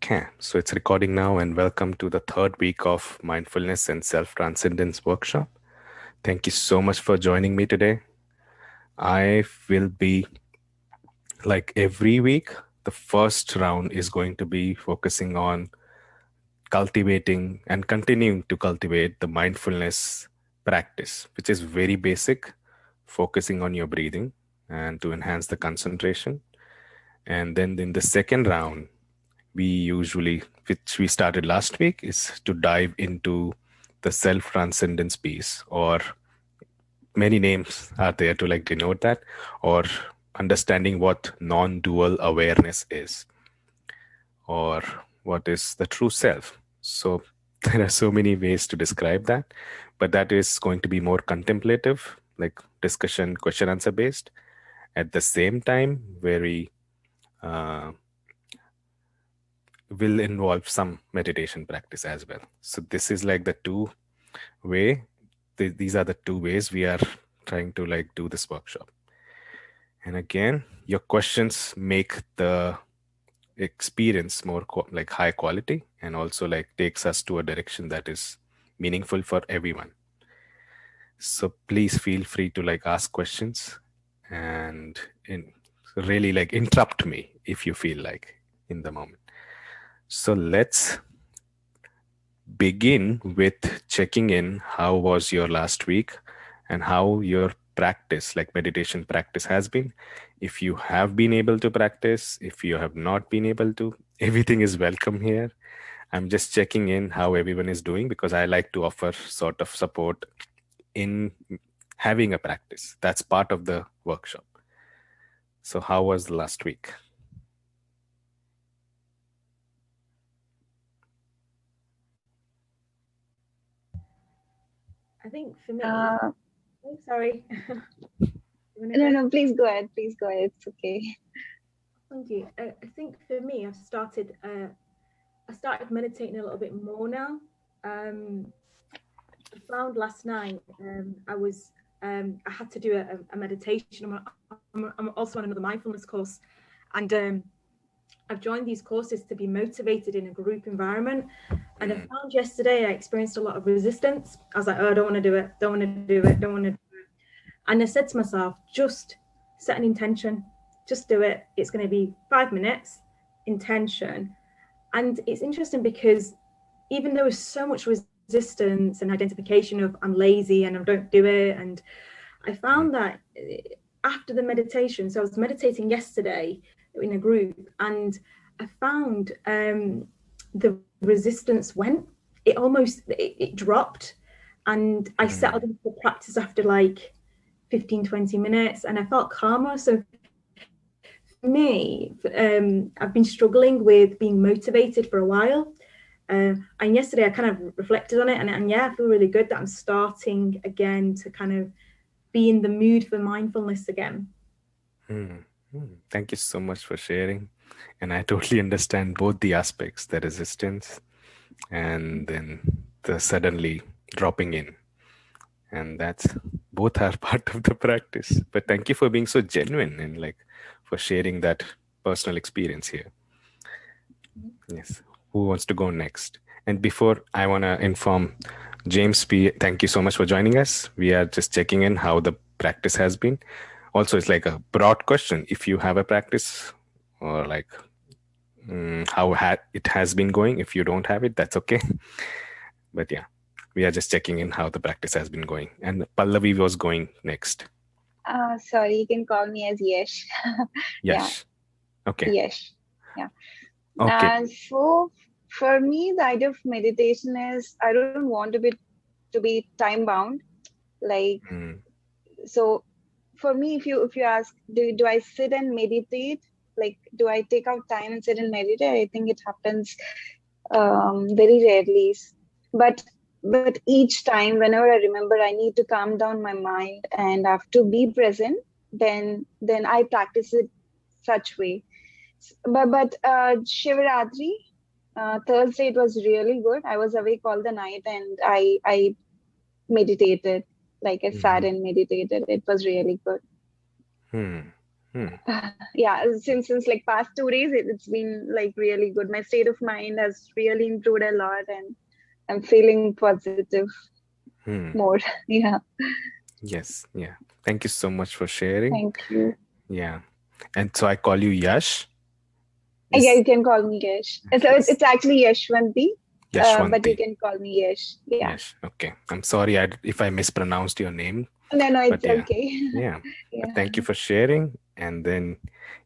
Okay, so it's recording now, and welcome to the third week of Mindfulness and Self Transcendence workshop. Thank you so much for joining me today. I will be, like every week, the first round is going to be focusing on cultivating and continuing to cultivate the mindfulness practice, which is very basic, focusing on your breathing and to enhance the concentration. And then in the second round, which we started last week, is to dive into the self transcendence piece, or many names are there to like denote that, or understanding what non-dual awareness is, or what is the true self. So there are so many ways to describe that, but that is going to be more contemplative, like discussion, question answer based. At the same time, very uh, will involve some meditation practice as well. So this is like the two way. These are the two ways we are trying to like do this workshop. And again, your questions make the experience more like high quality, and also like takes us to a direction that is meaningful for everyone. So please feel free to like ask questions and really like interrupt me if you feel like in the moment. So let's begin with checking in. How was your last week and how your practice, like meditation practice, has been? If you have been able to practice, if you have not been able to, everything is welcome here. I'm just checking in how everyone is doing, because I like to offer sort of support in having a practice. That's part of the workshop. So how was the last week? I think for me, sorry. No, please go ahead. Please go ahead. It's okay. Thank you. I think for me, I started meditating a little bit more now. I found last night I had to do a meditation. I'm also on another mindfulness course, and I've joined these courses to be motivated in a group environment. And I found yesterday I experienced a lot of resistance. I was like, oh, I don't want to do it, don't want to do it, don't want to do it. And I said to myself, just set an intention, just do it. It's going to be 5 minutes, intention. And it's interesting because even though there was so much resistance and identification of I'm lazy and I don't do it, and I found that after the meditation, so I was meditating yesterday in a group, and I found the resistance went. It dropped, and I settled into the practice after like 15, 20 minutes, and I felt calmer. So for me, I've been struggling with being motivated for a while. And yesterday I kind of reflected on it, and yeah, I feel really good that I'm starting again to kind of be in the mood for mindfulness again. Thank you so much for sharing. And I totally understand both the aspects, the resistance and then the suddenly dropping in. And that's both are part of the practice. But thank you for being so genuine and like for sharing that personal experience here. Yes. Who wants to go next? And before, I want to inform James P. Thank you so much for joining us. We are just checking in how the practice has been. Also, it's like a broad question. If you have a practice, or like how it has been going. If you don't have it, that's okay. But yeah, we are just checking in how the practice has been going. And Pallavi was going next. Sorry, you can call me as Yesh. Yes. Yeah. Okay. Yesh. Yeah. Okay. So for me, the idea of meditation is I don't want to be time bound. Like so for me, if you ask, do I sit and meditate? Like, do I take out time and sit and meditate? I think it happens very rarely. But each time, whenever I remember I need to calm down my mind and I have to be present, then I practice it such way. But Shivaratri, Thursday, it was really good. I was awake all the night and I meditated. Like I sat and meditated. It was really good. Yeah, since like past 2 days, it's been like really good. My state of mind has really improved a lot, and I'm feeling positive more. Yeah, Yes. Yeah. Thank you so much for sharing. thank you. Yeah. And so I call you Yash. Yeah, Is you can call me Yash. yes. It's actually Yashwanti, but you Yashwanti. can call me Yash. Yeah. Yes. Okay. I'm sorry if I mispronounced your name, No, but it's yeah. okay. Yeah. But Yeah. thank you for sharing. And then,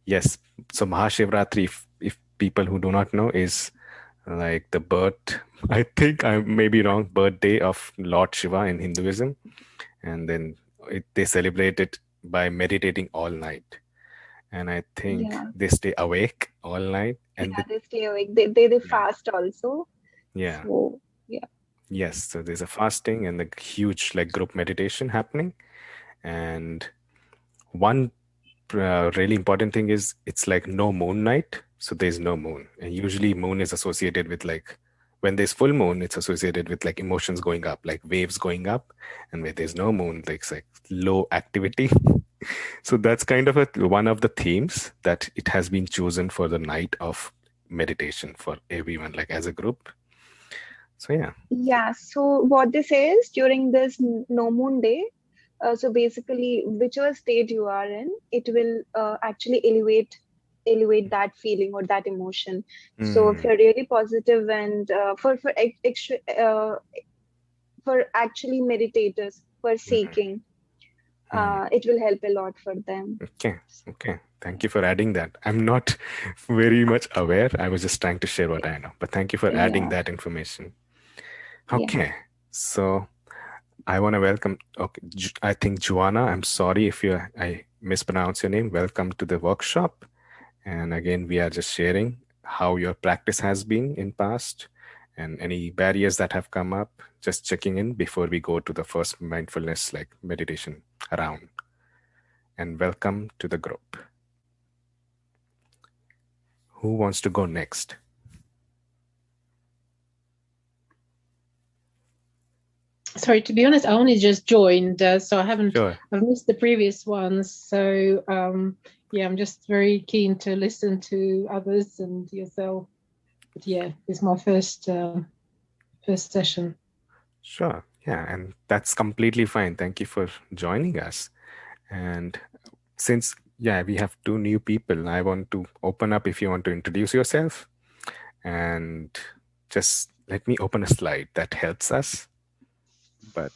yes. So Mahashivratri, if people who do not know, is like the birth, I think I may be wrong, birthday of Lord Shiva in Hinduism. And then they celebrate it by meditating all night. And I think Yeah. they stay awake all night. And Yeah, they stay awake. They yeah, fast also. yeah, So yeah. yes. So there's a fasting and a huge like group meditation happening. And one really important thing is it's like no moon night. So there's no moon. And usually moon is associated with like when there's full moon, it's associated with like emotions going up, like waves going up. And where there's no moon, like it's like low activity. So that's kind of one of the themes that it has been chosen for the night of meditation for everyone, like as a group. So yeah. Yeah. So what they say is during this no moon day, so basically whichever state you are in, it will actually elevate that feeling or that emotion. So if Mm, you're really positive and for actually meditators for mm, seeking, mm. it will help a lot for them. Okay. Okay. Thank you for adding that. I'm not very much aware. I was just trying to share what I know, but thank you for adding Yeah. that information. Yeah. Okay. So I want to welcome, okay, I think Joanna, I'm sorry if I mispronounce your name. Welcome to the workshop. And again, we are just sharing how your practice has been in past and any barriers that have come up, just checking in before we go to the first mindfulness like meditation round. And welcome to the group. Who wants to go next? Sorry, to be honest, I only just joined, so Sure. I've missed the previous ones. So yeah, I'm just very keen to listen to others and yourself. But yeah, it's my first session. Sure. Yeah. And that's completely fine. Thank you for joining us. And since, yeah, we have two new people, I want to open up if you want to introduce yourself and just let me open a slide that helps us. But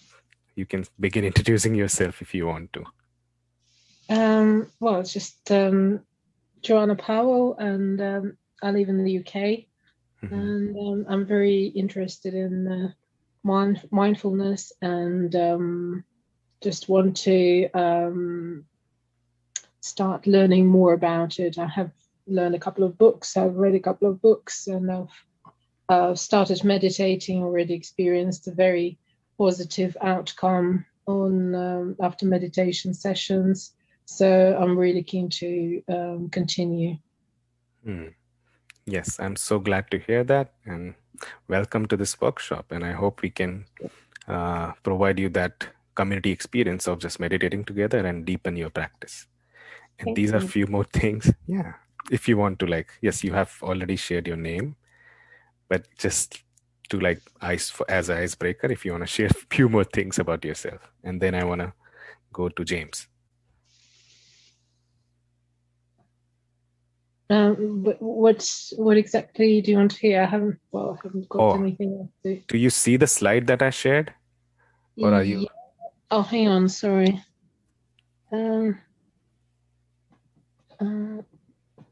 you can begin introducing yourself if you want to. Well, it's just Joanna Powell, and I live in the UK, and I'm very interested in mindfulness, and just want to start learning more about it. I have learned a couple of books. I've read a couple of books, and I've started meditating. Already experienced a very positive outcome on after meditation sessions. So I'm really keen to continue. Yes, I'm so glad to hear that. And welcome to this workshop. And I hope we can provide you that community experience of just meditating together and deepen your practice. And these are Thank few more things. Yeah. If you want to, like, yes, you have already shared your name, but just to like as an icebreaker, if you want to share a few more things about yourself. And then I want to go to James. What exactly do you want to hear? I haven't got anything else to. Do you see the slide that I shared? Or are you? Yeah. Oh, hang on, sorry. Yeah,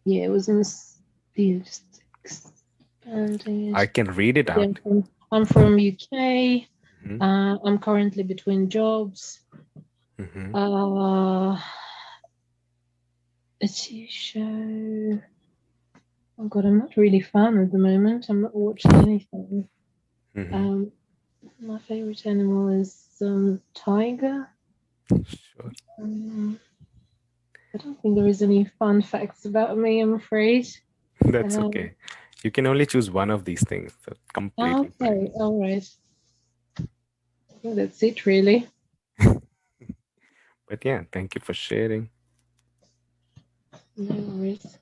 it was in just expanding. I can read it out. Yeah, I'm from UK. I'm currently between jobs. It's a show. Oh God, I'm not really fun at the moment. I'm not watching anything. My favorite animal is tiger. Sure. I don't think there is any fun facts about me, I'm afraid. That's okay. You can only choose one of these things. So completely okay, fine. all right. Well, that's it, really. But yeah, thank you for sharing. No worries.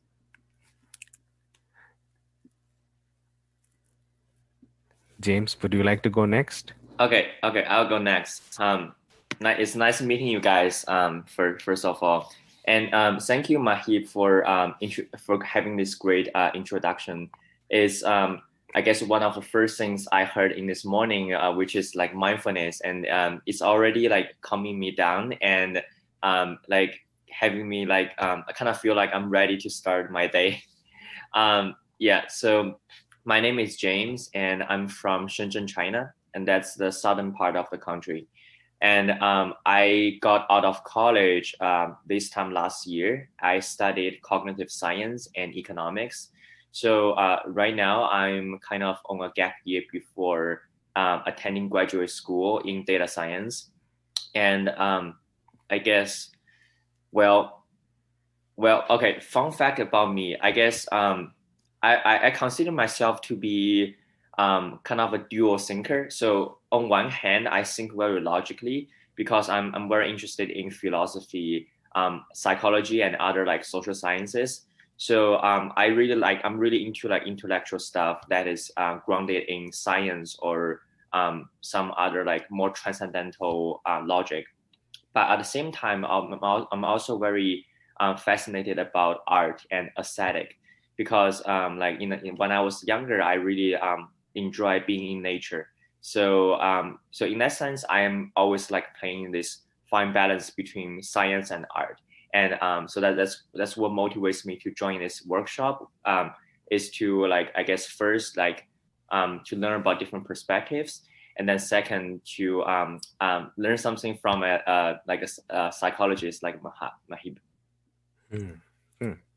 James, would you like to go next? Okay, I'll go next. It's nice meeting you guys. First of all, and thank you, Mahib, for for having this great introduction. Is I guess one of the first things I heard in this morning, which is like mindfulness, and it's already like calming me down and like having me like I kind of feel like I'm ready to start my day. Yeah, so my name is James, and I'm from Shenzhen, China, and that's the southern part of the country. And I got out of college this time last year. I studied cognitive science and economics. So right now, I'm kind of on a gap year before attending graduate school in data science. And I guess, well, okay. Fun fact about me, I guess I consider myself to be kind of a dual thinker. So on one hand, I think very logically because I'm very interested in philosophy, psychology, and other like social sciences. So I'm really into like intellectual stuff that is grounded in science or some other like more transcendental logic. But at the same time, I'm also very fascinated about art and aesthetic because like when I was younger, I really enjoy being in nature. So so in that sense, I am always like playing this fine balance between science and art. And so that's what motivates me to join this workshop is to like I guess first like to learn about different perspectives, and then second to learn something from a psychologist like Mahib.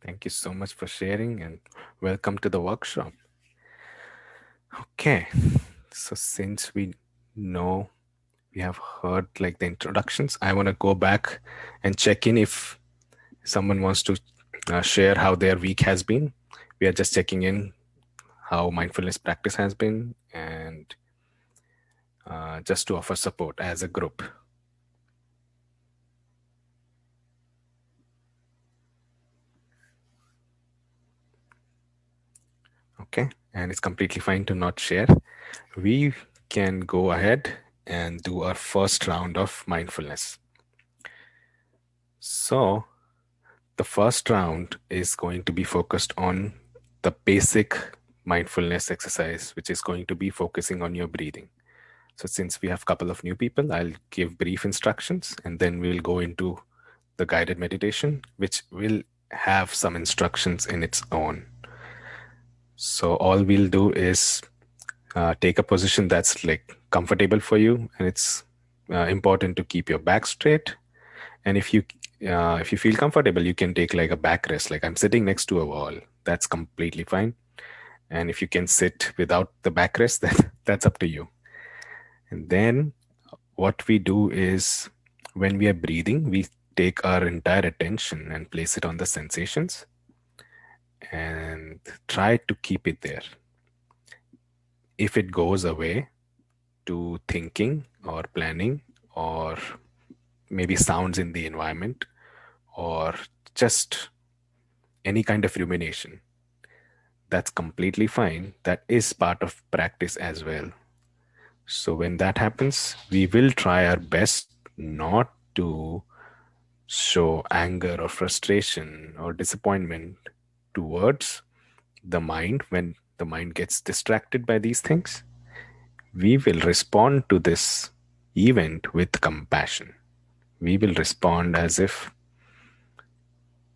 Thank you so much for sharing and welcome to the workshop. Okay, so since we know we have heard like the introductions, I want to go back and check in if someone wants to share how their week has been. We are just checking in how mindfulness practice has been and just to offer support as a group. Okay, and it's completely fine to not share. We can go ahead and do our first round of mindfulness. So the first round is going to be focused on the basic mindfulness exercise, which is going to be focusing on your breathing. So since we have a couple of new people, I'll give brief instructions and then we'll go into the guided meditation, which will have some instructions in its own. So all we'll do is take a position that's like comfortable for you, and it's important to keep your back straight. And if you feel comfortable, you can take like a backrest, like I'm sitting next to a wall. That's completely fine. And if you can sit without the backrest, that's up to you. And then what we do is when we are breathing, we take our entire attention and place it on the sensations and try to keep it there. If it goes away to thinking or planning or maybe sounds in the environment or just any kind of rumination, that's completely fine. That is part of practice as well. So when that happens, we will try our best not to show anger or frustration or disappointment towards the mind when the mind gets distracted by these things. We will respond to this event with compassion. We will respond as if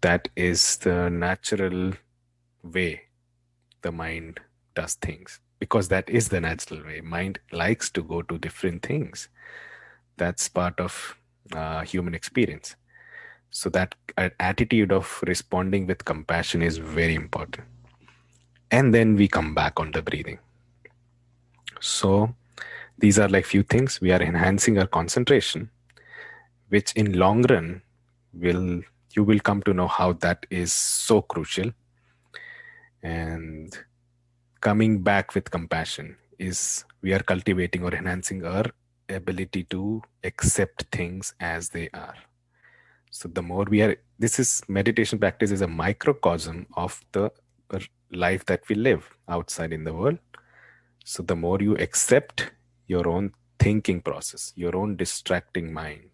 that is the natural way the mind does things, because that is the natural way. Mind likes to go to different things. That's part of human experience. So that attitude of responding with compassion is very important. And then we come back on the breathing. So these are like few things. We are enhancing our concentration, which in long run you will come to know how that is so crucial. And coming back with compassion is we are cultivating or enhancing our ability to accept things as they are. So the more meditation practice is a microcosm of the life that we live outside in the world. So the more you accept your own thinking process, your own distracting mind,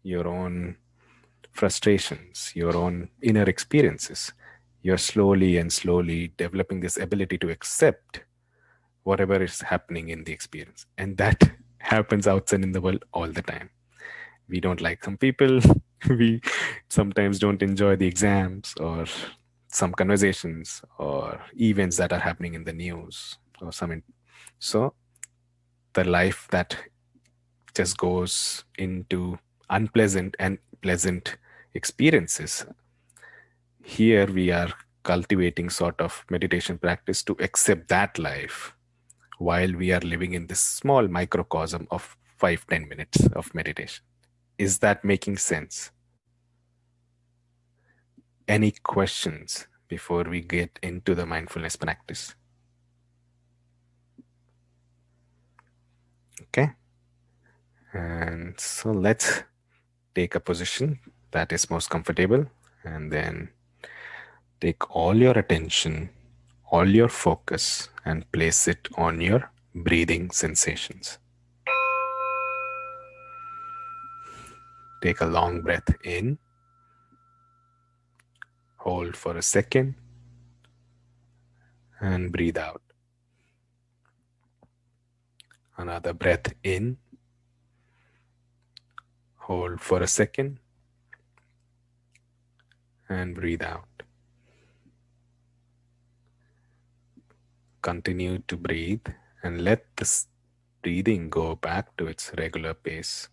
your own frustrations, your own inner experiences, you're slowly and slowly developing this ability to accept whatever is happening in the experience. And that happens outside in the world all the time. We don't like some people. We sometimes don't enjoy the exams or some conversations or events that are happening in the news or something. So the life that just goes into unpleasant and pleasant experiences, here we are cultivating sort of meditation practice to accept that life while we are living in this small microcosm of 5-10 minutes of meditation. Is that making sense? Any questions before we get into the mindfulness practice? Okay. And so let's take a position that is most comfortable, and then take all your attention, all your focus, and place it on your breathing sensations. Take a long breath in, hold for a second, and breathe out. Another breath in, hold for a second, and breathe out. Continue to breathe and let this breathing go back to its regular pace.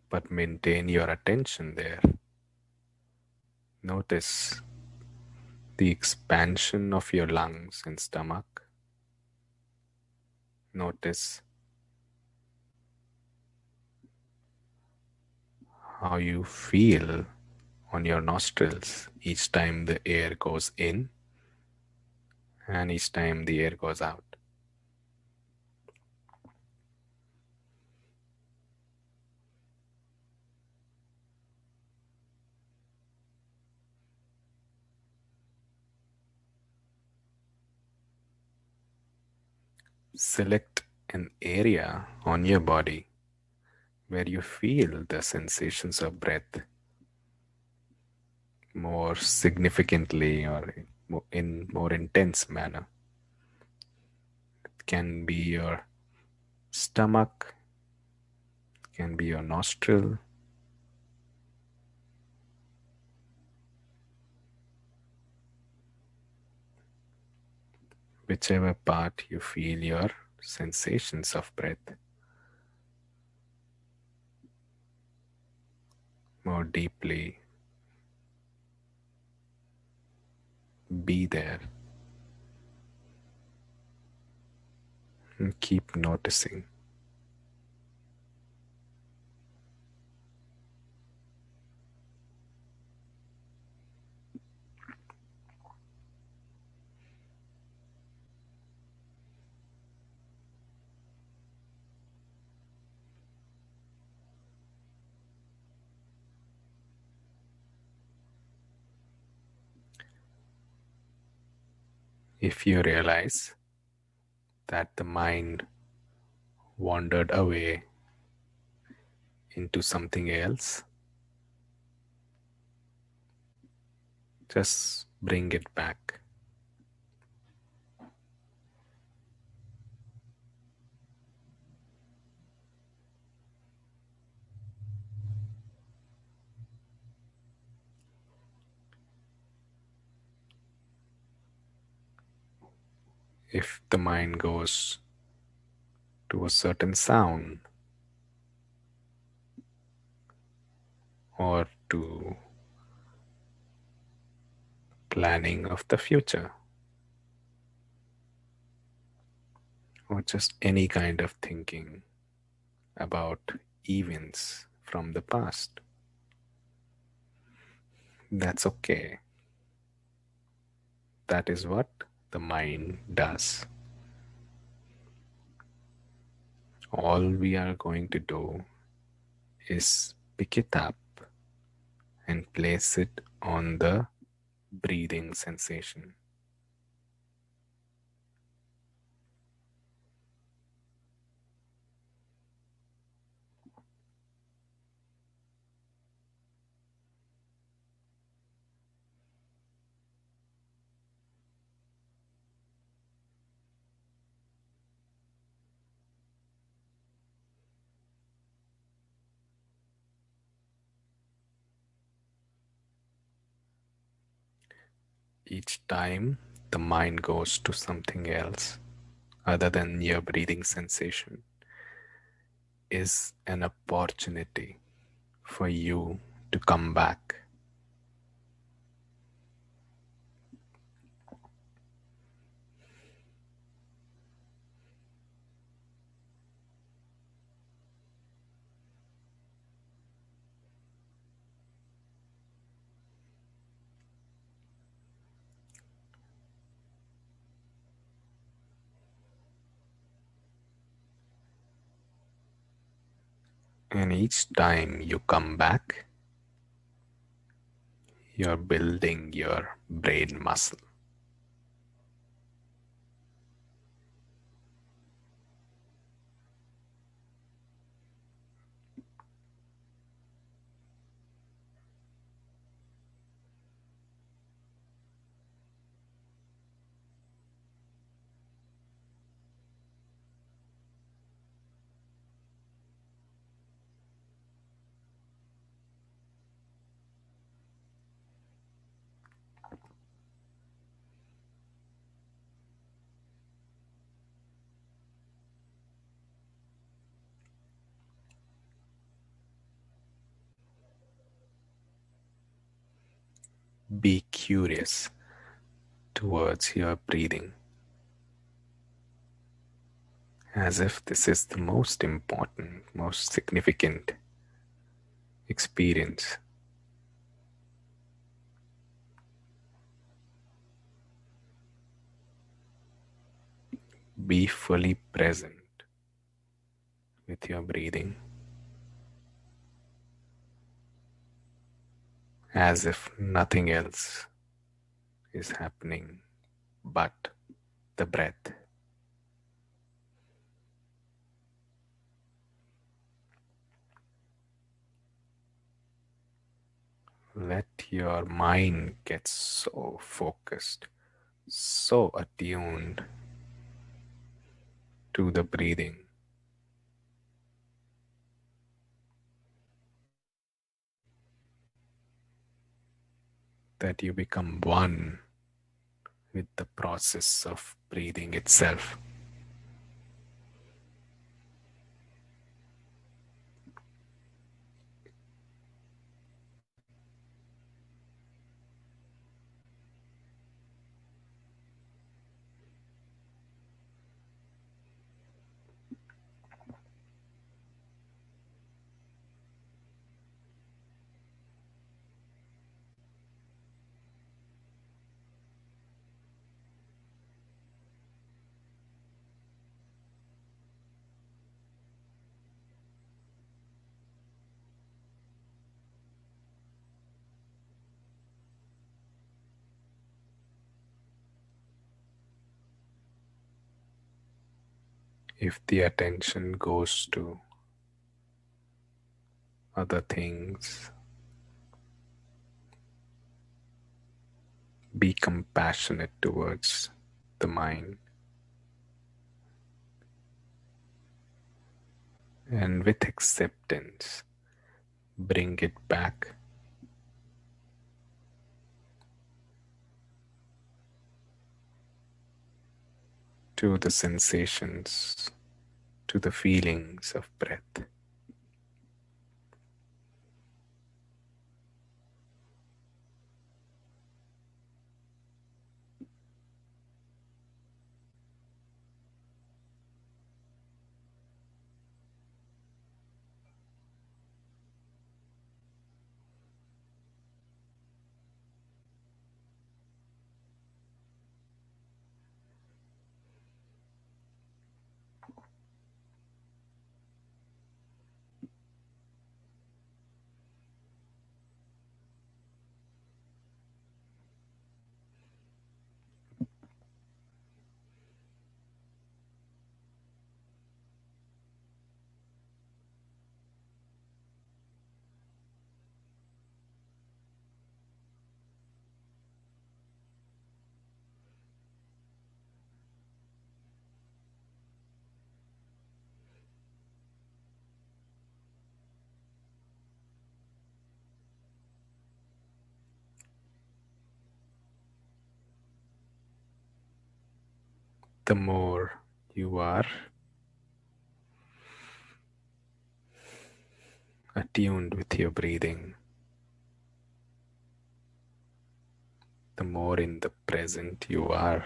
But maintain your attention there. Notice the expansion of your lungs and stomach. Notice how you feel on your nostrils each time the air goes in and each time the air goes out. Select an area on your body where you feel the sensations of breath more significantly or in more intense manner. It can be your stomach, it can be your nostril, whichever part you feel your sensations of breath more deeply. Be there and keep noticing. If you realize that the mind wandered away into something else, just bring it back. If the mind goes to a certain sound or to planning of the future or just any kind of thinking about events from the past, that's okay. That is what the mind does. All we are going to do is pick it up and place it on the breathing sensation. Each time the mind goes to something else other than your breathing sensation is an opportunity for you to come back. And each time you come back, you're building your brain muscle. Be curious towards your breathing, as if this is the most important, most significant experience. Be fully present with your breathing, as if nothing else is happening but the breath. Let your mind get so focused, so attuned to the breathing that you become one with the process of breathing itself. If the attention goes to other things, be compassionate towards the mind, and with acceptance, bring it back to the sensations, to the feelings of breath. the more you are attuned with your breathing, the more in the present you are.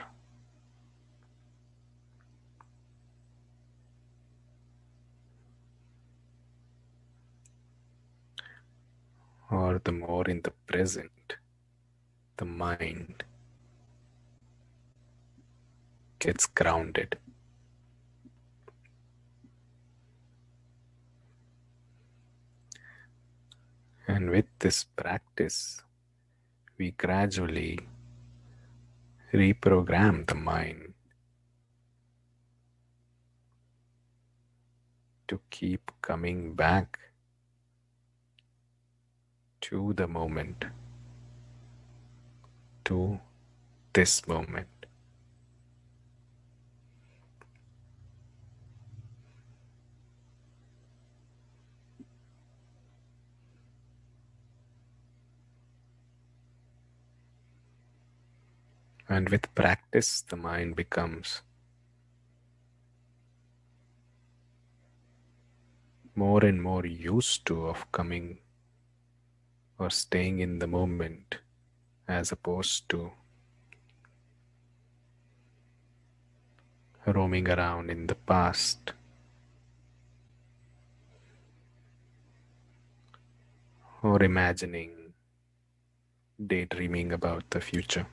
Or the more in the present, the mind gets grounded. And with this practice, we gradually reprogram the mind to keep coming back to the moment, to this moment. And with practice, the mind becomes more and more used to of coming or staying in the moment, as opposed to roaming around in the past or imagining, daydreaming about the future.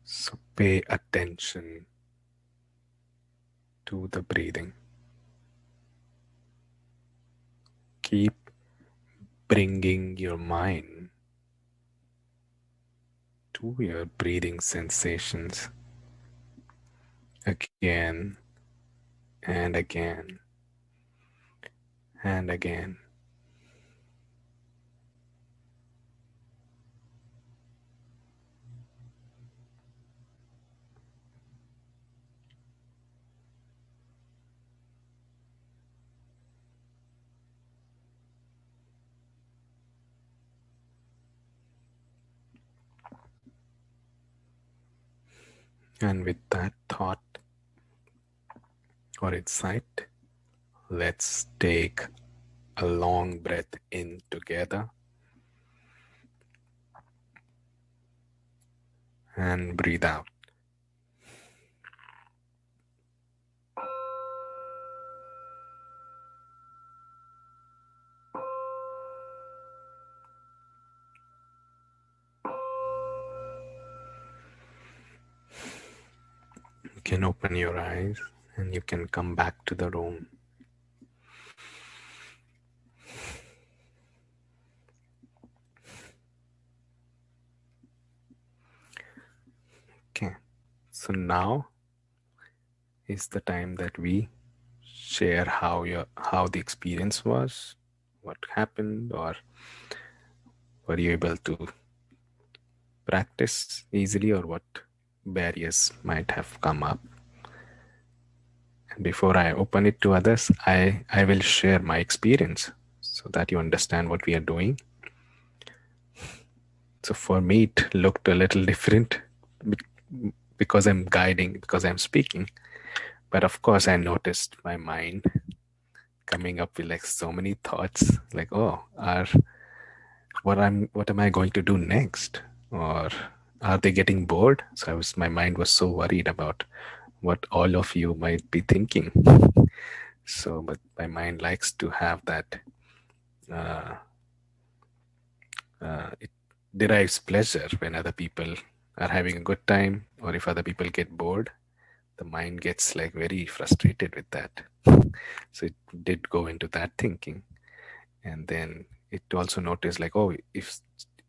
So pay attention to the breathing. Keep bringing your mind to your breathing sensations again and again and again. And with that thought or insight, let's take a long breath in together and breathe out. You can open your eyes and you can come back to the room. Okay, so now is the time that we share how the experience was, what happened, or were you able to practice easily, or what barriers might have come up. And before I open it to others, I will share my experience so that you understand what we are doing. So for me, it looked a little different because I'm guiding, because I'm speaking. But of course, I noticed my mind coming up with like so many thoughts, like, oh, what am I going to do next? Or are they getting bored? So my mind was so worried about what all of you might be thinking. So, but my mind likes to have that. It derives pleasure when other people are having a good time, or if other people get bored, the mind gets like very frustrated with that. So it did go into that thinking. And then it also noticed like, oh, if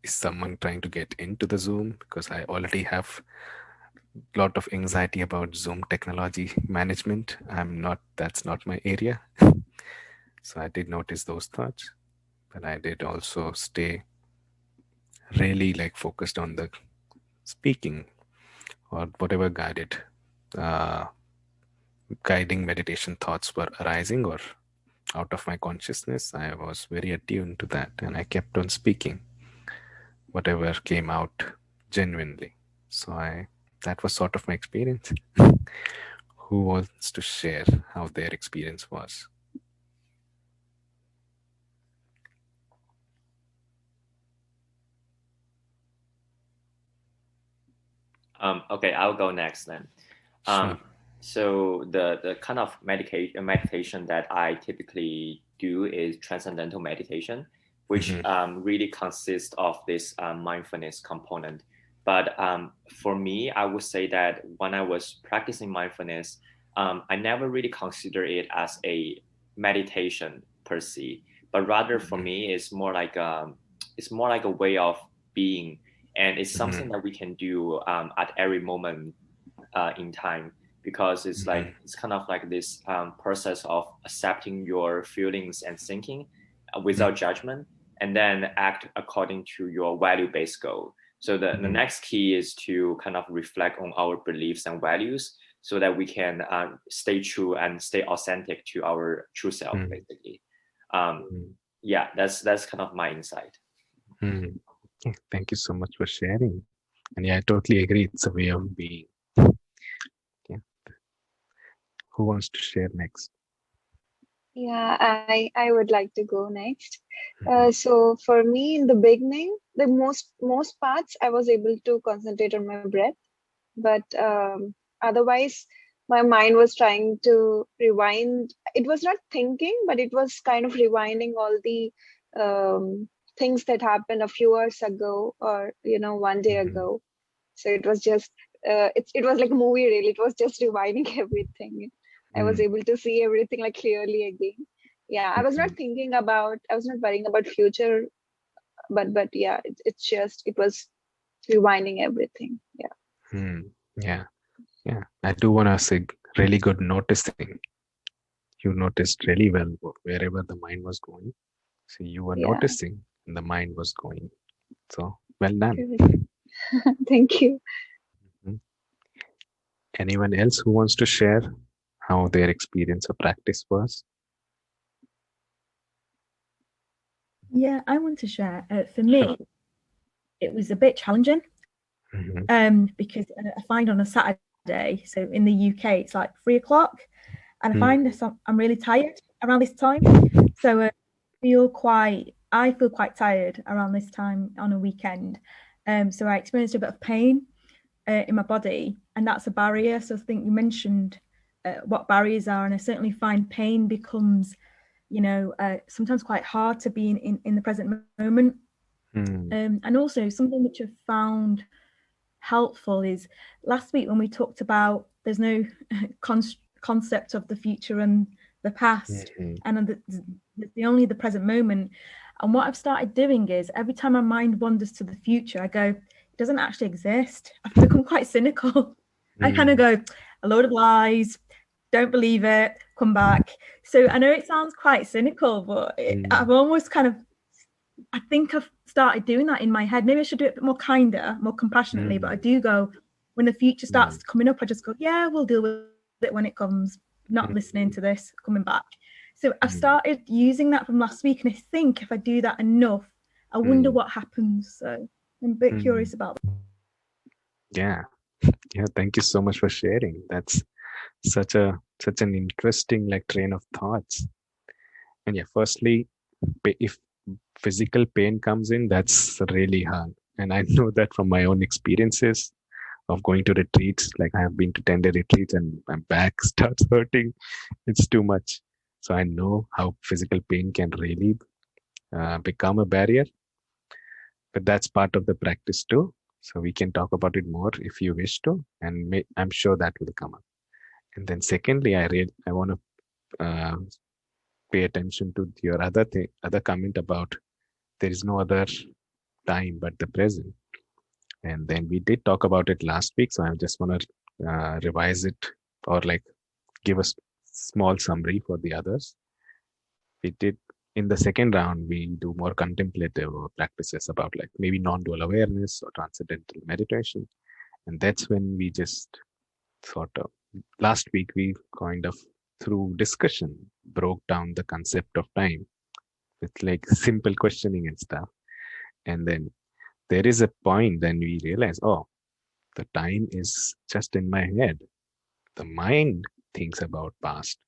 is someone trying to get into the Zoom, because I already have a lot of anxiety about Zoom technology management. That's not my area. So I did notice those thoughts, but I did also stay really like focused on the speaking or whatever guiding meditation thoughts were arising or out of my consciousness, I was very attuned to that and I kept on speaking whatever came out genuinely. So that was sort of my experience. Who wants to share how their experience was? Okay, I'll go next then. Sure. So the kind of meditation that I typically do is transcendental meditation, which really consists of this mindfulness component. But for me, I would say that when I was practicing mindfulness, I never really consider it as a meditation per se, but rather for me, it's more like a way of being, and it's something that we can do at every moment in time, because it's like it's kind of like this process of accepting your feelings and thinking without judgment, and then act according to your value-based goal. So the next key is to kind of reflect on our beliefs and values so that we can stay true and stay authentic to our true self, basically. Yeah, that's kind of my insight. Thank you so much for sharing. And yeah, I totally agree. It's a way of being. Yeah. Who wants to share next? Yeah, I would like to go next. So for me, in the beginning, the most parts I was able to concentrate on my breath, but otherwise my mind was trying to rewind. It was not thinking, but it was kind of rewinding all the things that happened a few hours ago, or 1 day ago. So it was just it was like a movie, really. It was just rewinding everything. I was able to see everything like clearly again. Yeah, I was not worrying about future, but yeah, it was rewinding everything. Yeah. Yeah. I do want to say really good noticing. You noticed really well wherever the mind was going. So you were Yeah. noticing and the mind was going. So well done. Thank you. Anyone else who wants to share how their experience of practice was? Yeah, I want to share. For me, it was a bit challenging because I find on a Saturday, so in the UK, it's like 3:00, and I find this, I'm really tired around this time. So I feel quite tired around this time on a weekend. So I experienced a bit of pain in my body, and that's a barrier. So I think you mentioned what barriers are, and I certainly find pain becomes, sometimes quite hard to be in the present moment. And also something which I've found helpful is last week when we talked about there's no concept of the future and the past, and only the present moment. And what I've started doing is every time my mind wanders to the future, I go, it doesn't actually exist. I've become quite cynical. I kind of go, a load of lies, don't believe it, come back. So I know it sounds quite cynical, but I've almost I think I've started doing that in my head. Maybe I should do it a bit more kinder, more compassionately, but I do go, when the future starts coming up, I just go, yeah, we'll deal with it when it comes, not listening to this, coming back. So I've started using that from last week, and I think if I do that enough, I wonder what happens. So I'm a bit curious about that. Yeah, thank you so much for sharing. That's such an interesting train of thoughts. And yeah, firstly, if physical pain comes in, that's really hard. And I know that from my own experiences of going to retreats. Like I have been to 10-day retreats and my back starts hurting. It's too much. So I know how physical pain can really become a barrier. But that's part of the practice too. So we can talk about it more if you wish to, and I'm sure that will come up. And then secondly, I want to pay attention to your other comment about there is no other time but the present. And then we did talk about it last week, so I just want to revise it or give a small summary for the others. We did In the second round, we do more contemplative practices about like maybe non-dual awareness or transcendental meditation. And that's when we just sort of, last week, we kind of through discussion broke down the concept of time with like simple questioning and stuff. And then there is a point then we realize, oh, the time is just in my head. The mind thinks about past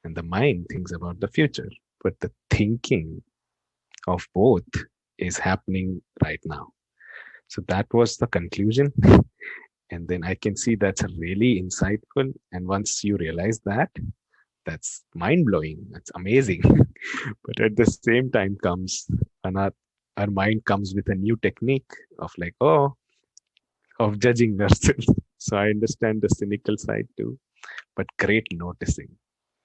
and the mind thinks about the future. But the thinking of both is happening right now. So that was the conclusion. And then I can see that's really insightful. And once you realize that, that's mind blowing. That's amazing. But at the same time comes our mind comes with a new technique of like, oh, of judging ourselves. So I understand the cynical side too, but great noticing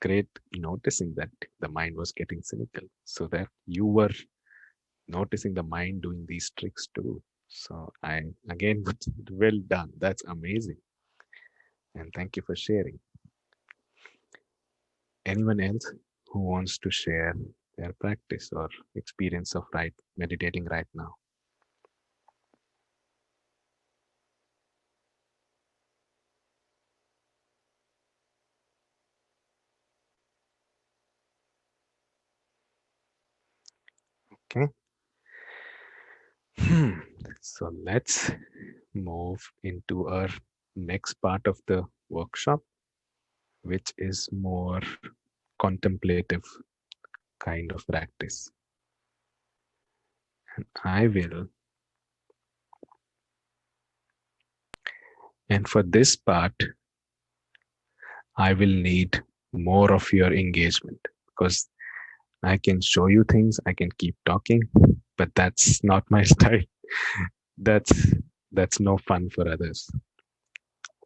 that the mind was getting cynical, so that you were noticing the mind doing these tricks too. So I again, well done. That's amazing. And thank you for sharing. Anyone else who wants to share their practice or experience of meditating right now? Okay. So let's move into our next part of the workshop, which is more contemplative kind of practice. And for this part, I will need more of your engagement, because I can show you things, I can keep talking, but that's not my style. That's no fun for others.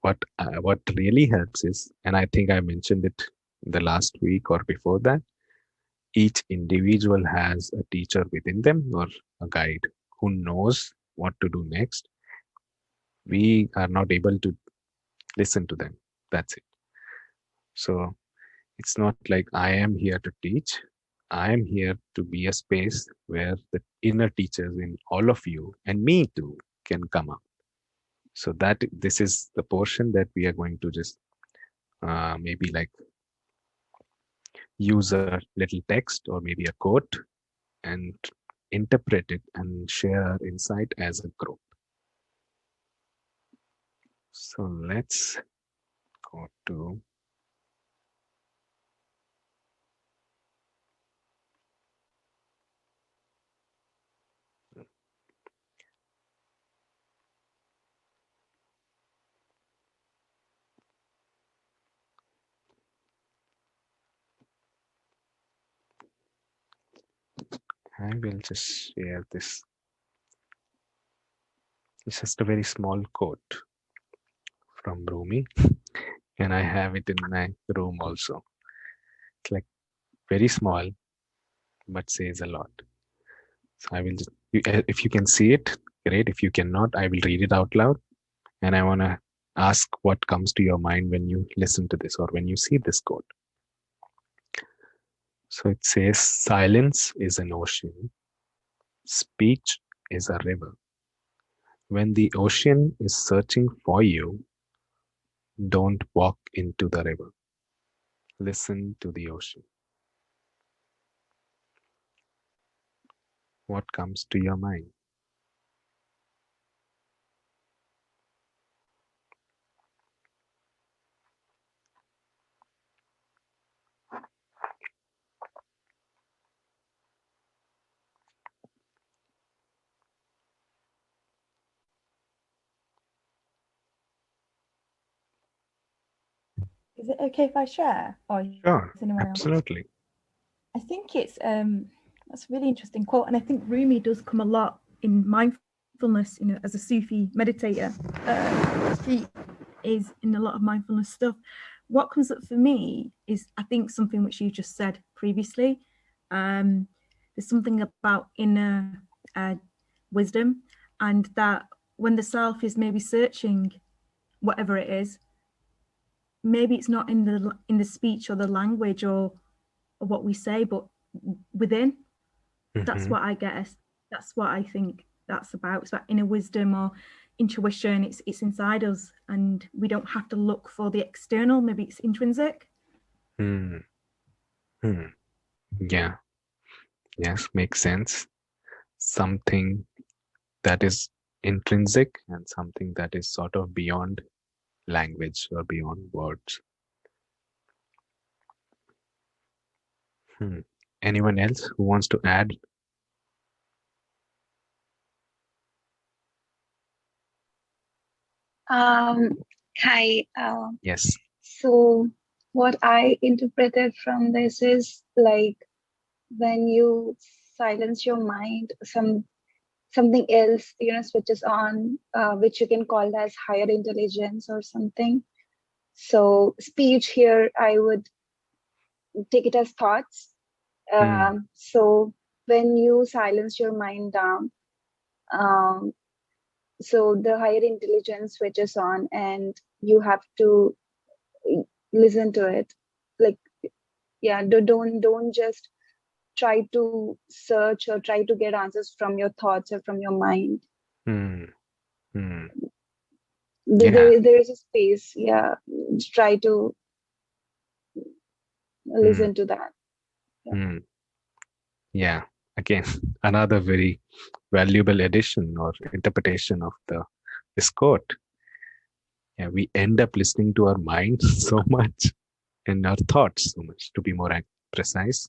What really helps is, and I think I mentioned it the last week or before that, each individual has a teacher within them or a guide who knows what to do next. We are not able to listen to them. That's it. So it's not like I am here to teach. I am here to be a space where the inner teachers in all of you and me too can come up. So that this is the portion that we are going to just maybe like use a little text or maybe a quote and interpret it and share our insight as a group. So let's go to I will just share this. It's just a very small quote from Rumi, and I have it in my room also. It's like very small, but says a lot. So I will just, if you can see it, great. If you cannot, I will read it out loud. And I want to ask what comes to your mind when you listen to this or when you see this quote. So it says, silence is an ocean. Speech is a river. When the ocean is searching for you, don't walk into the river. Listen to the ocean. What comes to your mind? Is it okay if I share? Or Sure, is anyone absolutely. else? I think it's that's a really interesting quote, and I think Rumi does come a lot in mindfulness. You know, as a Sufi meditator, he is in a lot of mindfulness stuff. What comes up for me is, I think, something which you just said previously. There's something about inner wisdom, and that when the self is maybe searching whatever it is, maybe it's not in the speech or the language or what we say, but within. Mm-hmm. That's what I guess. That's what I think that's about. It's about inner wisdom or intuition. It's inside us, and we don't have to look for the external. Maybe it's intrinsic. Yeah. Yes, makes sense. Something that is intrinsic and something that is sort of beyond language or beyond words. Anyone else who wants to add? Hi. Yes. So what I interpreted from this is like when you silence your mind, something else, switches on, which you can call as higher intelligence or something. So speech here, I would take it as thoughts. So when you silence your mind down, so the higher intelligence switches on and you have to listen to it. Like, yeah, don't just try to search or try to get answers from your thoughts or from your mind. There is a space. Yeah, just try to listen to that. Yeah, again, another very valuable addition or interpretation of this quote. Yeah, we end up listening to our mind so much and our thoughts so much. To be more precise,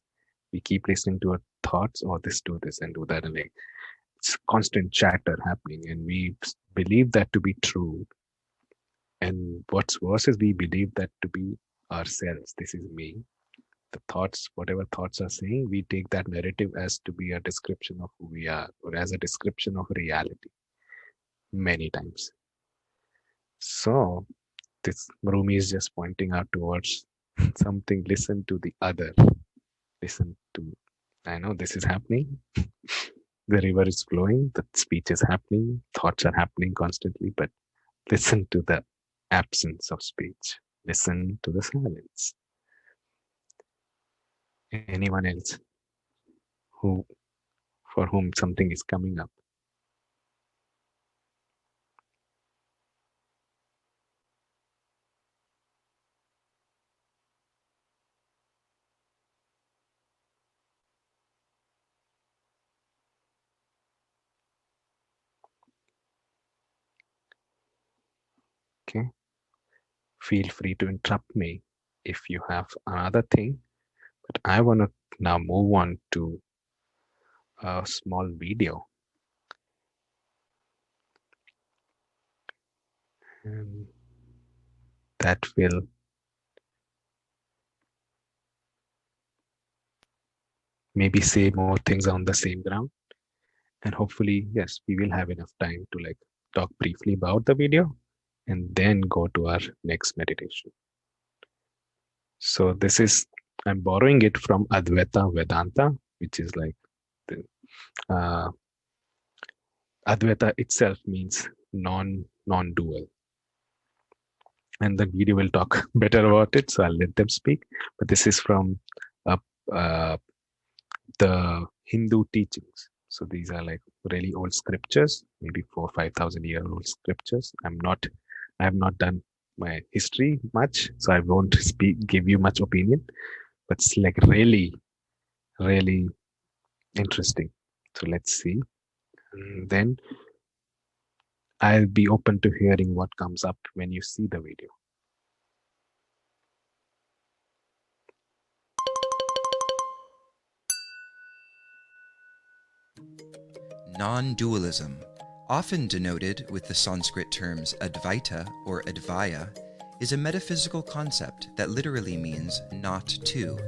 we keep listening to our thoughts, or this, do this, and do that, and like it's constant chatter happening, and we believe that to be true. And what's worse is we believe that to be ourselves. This is me. The thoughts, whatever thoughts are saying, we take that narrative as to be a description of who we are, or as a description of reality many times. So this Rumi is just pointing out towards something. Listen to the other. Listen to, I know this is happening. The river is flowing, the speech is happening, thoughts are happening constantly, but listen to the absence of speech. Listen to the silence. Anyone else for whom something is coming up? Okay. Feel free to interrupt me if you have another thing, but I want to now move on to a small video. And that will maybe say more things on the same ground. And hopefully, yes, we will have enough time to like talk briefly about the video and then go to our next meditation. So this is, I'm borrowing it from Advaita Vedanta, which is like the, Advaita itself means non-dual. And the video will talk better about it, so I'll let them speak. But this is from the Hindu teachings. So these are like really old scriptures, maybe 4,000 or 5,000 year old scriptures. I have not done my history much, so I won't give you much opinion. But it's like really, really interesting. So let's see. And then I'll be open to hearing what comes up when you see the video. Non-dualism, often denoted with the Sanskrit terms Advaita or Advaya, is a metaphysical concept that literally means not two.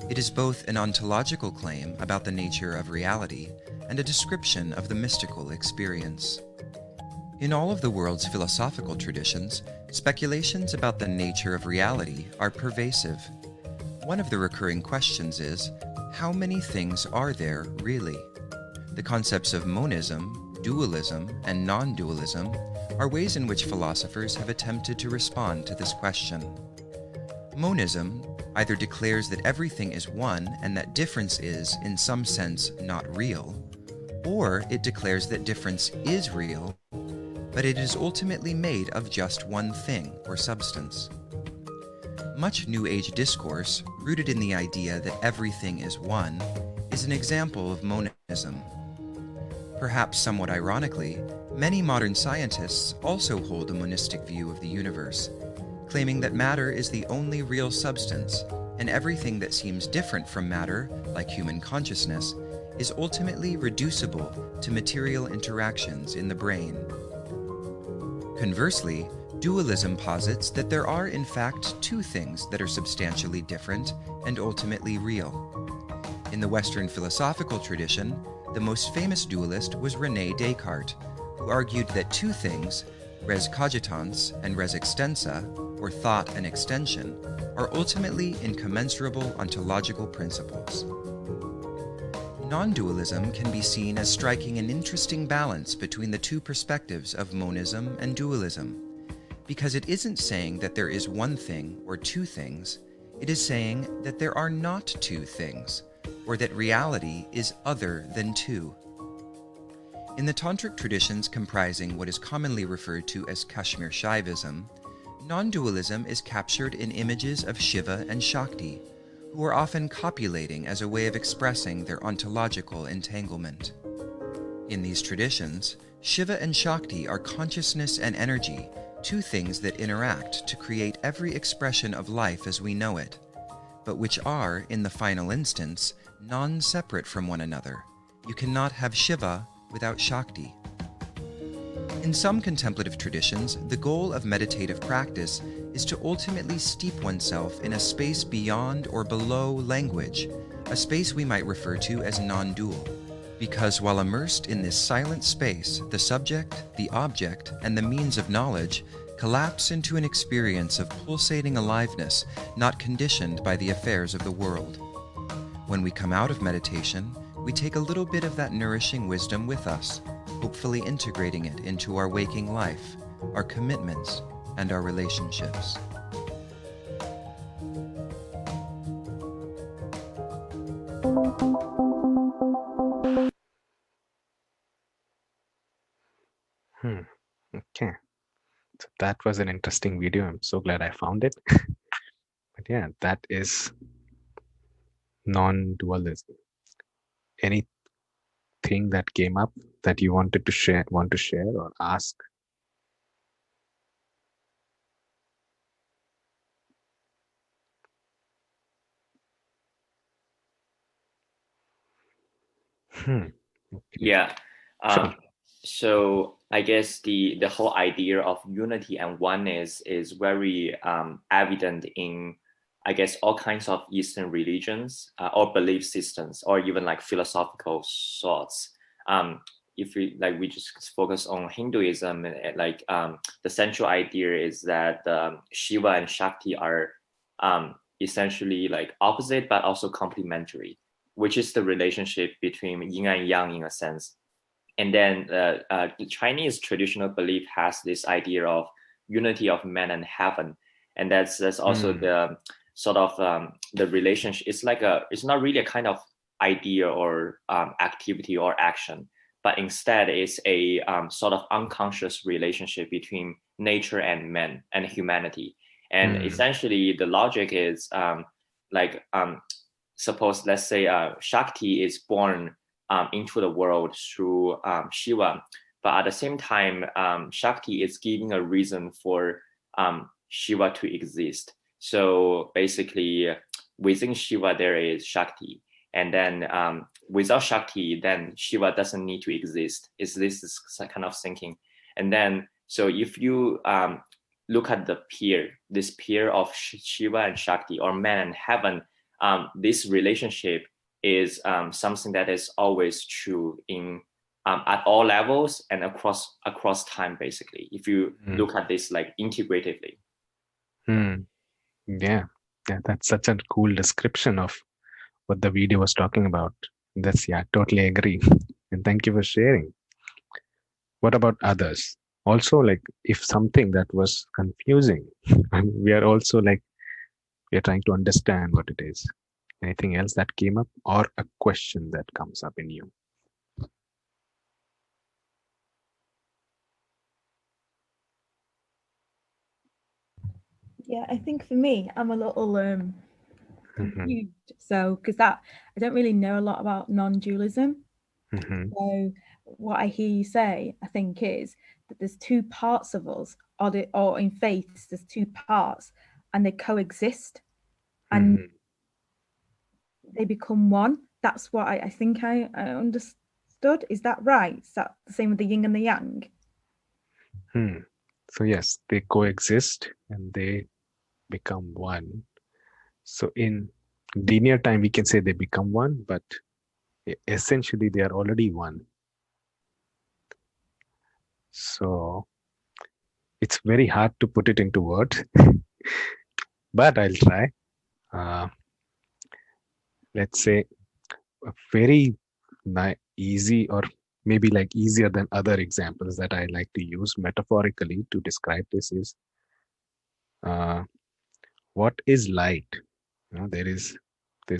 It is both an ontological claim about the nature of reality and a description of the mystical experience. In all of the world's philosophical traditions, speculations about the nature of reality are pervasive. One of the recurring questions is, how many things are there really? The concepts of monism, dualism, and non-dualism are ways in which philosophers have attempted to respond to this question. Monism, either declares that everything is one and that difference is, in some sense, not real, or it declares that difference is real, but it is ultimately made of just one thing or substance. Much New Age discourse, rooted in the idea that everything is one, is an example of monism. Perhaps somewhat ironically, many modern scientists also hold a monistic view of the universe, claiming that matter is the only real substance, and everything that seems different from matter, like human consciousness, is ultimately reducible to material interactions in the brain. Conversely, dualism posits that there are in fact two things that are substantially different and ultimately real. In the Western philosophical tradition, the most famous dualist was René Descartes, who argued that two things, res cogitans and res extensa, or thought and extension, are ultimately incommensurable ontological principles. Non-dualism can be seen as striking an interesting balance between the two perspectives of monism and dualism, because it isn't saying that there is one thing or two things, it is saying that there are not two things, or that reality is other than two. In the tantric traditions comprising what is commonly referred to as Kashmir Shaivism, non-dualism is captured in images of Shiva and Shakti, who are often copulating as a way of expressing their ontological entanglement. In these traditions, Shiva and Shakti are consciousness and energy, two things that interact to create every expression of life as we know it, but which are, in the final instance, non-separate from one another. You cannot have Shiva without Shakti. In some contemplative traditions, the goal of meditative practice is to ultimately steep oneself in a space beyond or below language, a space we might refer to as non-dual. Because while immersed in this silent space, the subject, the object, and the means of knowledge collapse into an experience of pulsating aliveness not conditioned by the affairs of the world. When we come out of meditation, we take a little bit of that nourishing wisdom with us, hopefully integrating it into our waking life, our commitments, and our relationships. Okay. So that was an interesting video. I'm so glad I found it. But yeah, that is non-dualism. Anything that came up that you want to share or ask? Okay. Yeah. Sure. So I guess the whole idea of unity and oneness is very evident in, I guess, all kinds of Eastern religions or belief systems, or even like philosophical thoughts. If we just focus on Hinduism, the central idea is that Shiva and Shakti are essentially like opposite but also complementary, which is the relationship between yin and yang in a sense. And then the Chinese traditional belief has this idea of unity of man and heaven, and that's also the sort of the relationship. It's not really a kind of idea or activity or action, but instead it's a sort of unconscious relationship between nature and man and humanity. And essentially the logic is suppose, let's say Shakti is born into the world through Shiva, but at the same time, Shakti is giving a reason for Shiva to exist. So basically, within Shiva there is Shakti, and then without Shakti, then Shiva doesn't need to exist. This is kind of thinking, and then so if you look at this pair of Shiva and Shakti, or man and heaven, this relationship is something that is always true in at all levels and across time, basically, if you look at this like integratively. Yeah, that's such a cool description of what the video was talking about. I totally agree. And thank you for sharing. What about others? Also, like if something that was confusing, we are also like, We are trying to understand what it is. Anything else that came up, or a question that comes up in you? Yeah, I think for me, I'm a little confused. So, because I don't really know a lot about non-dualism. So, what I hear you say, I think, is that there's two parts of us, or in faith, there's two parts, and they coexist, and they become one. That's what I think I understood. Is that right? Is that the same with the yin and the yang? So yes, they coexist and they become one. So in linear time, we can say they become one, but essentially they are already one. So it's very hard to put it into words, but I'll try. Let's say a very easy, or maybe like easier than other examples that I like to use metaphorically to describe this is, what is light? There's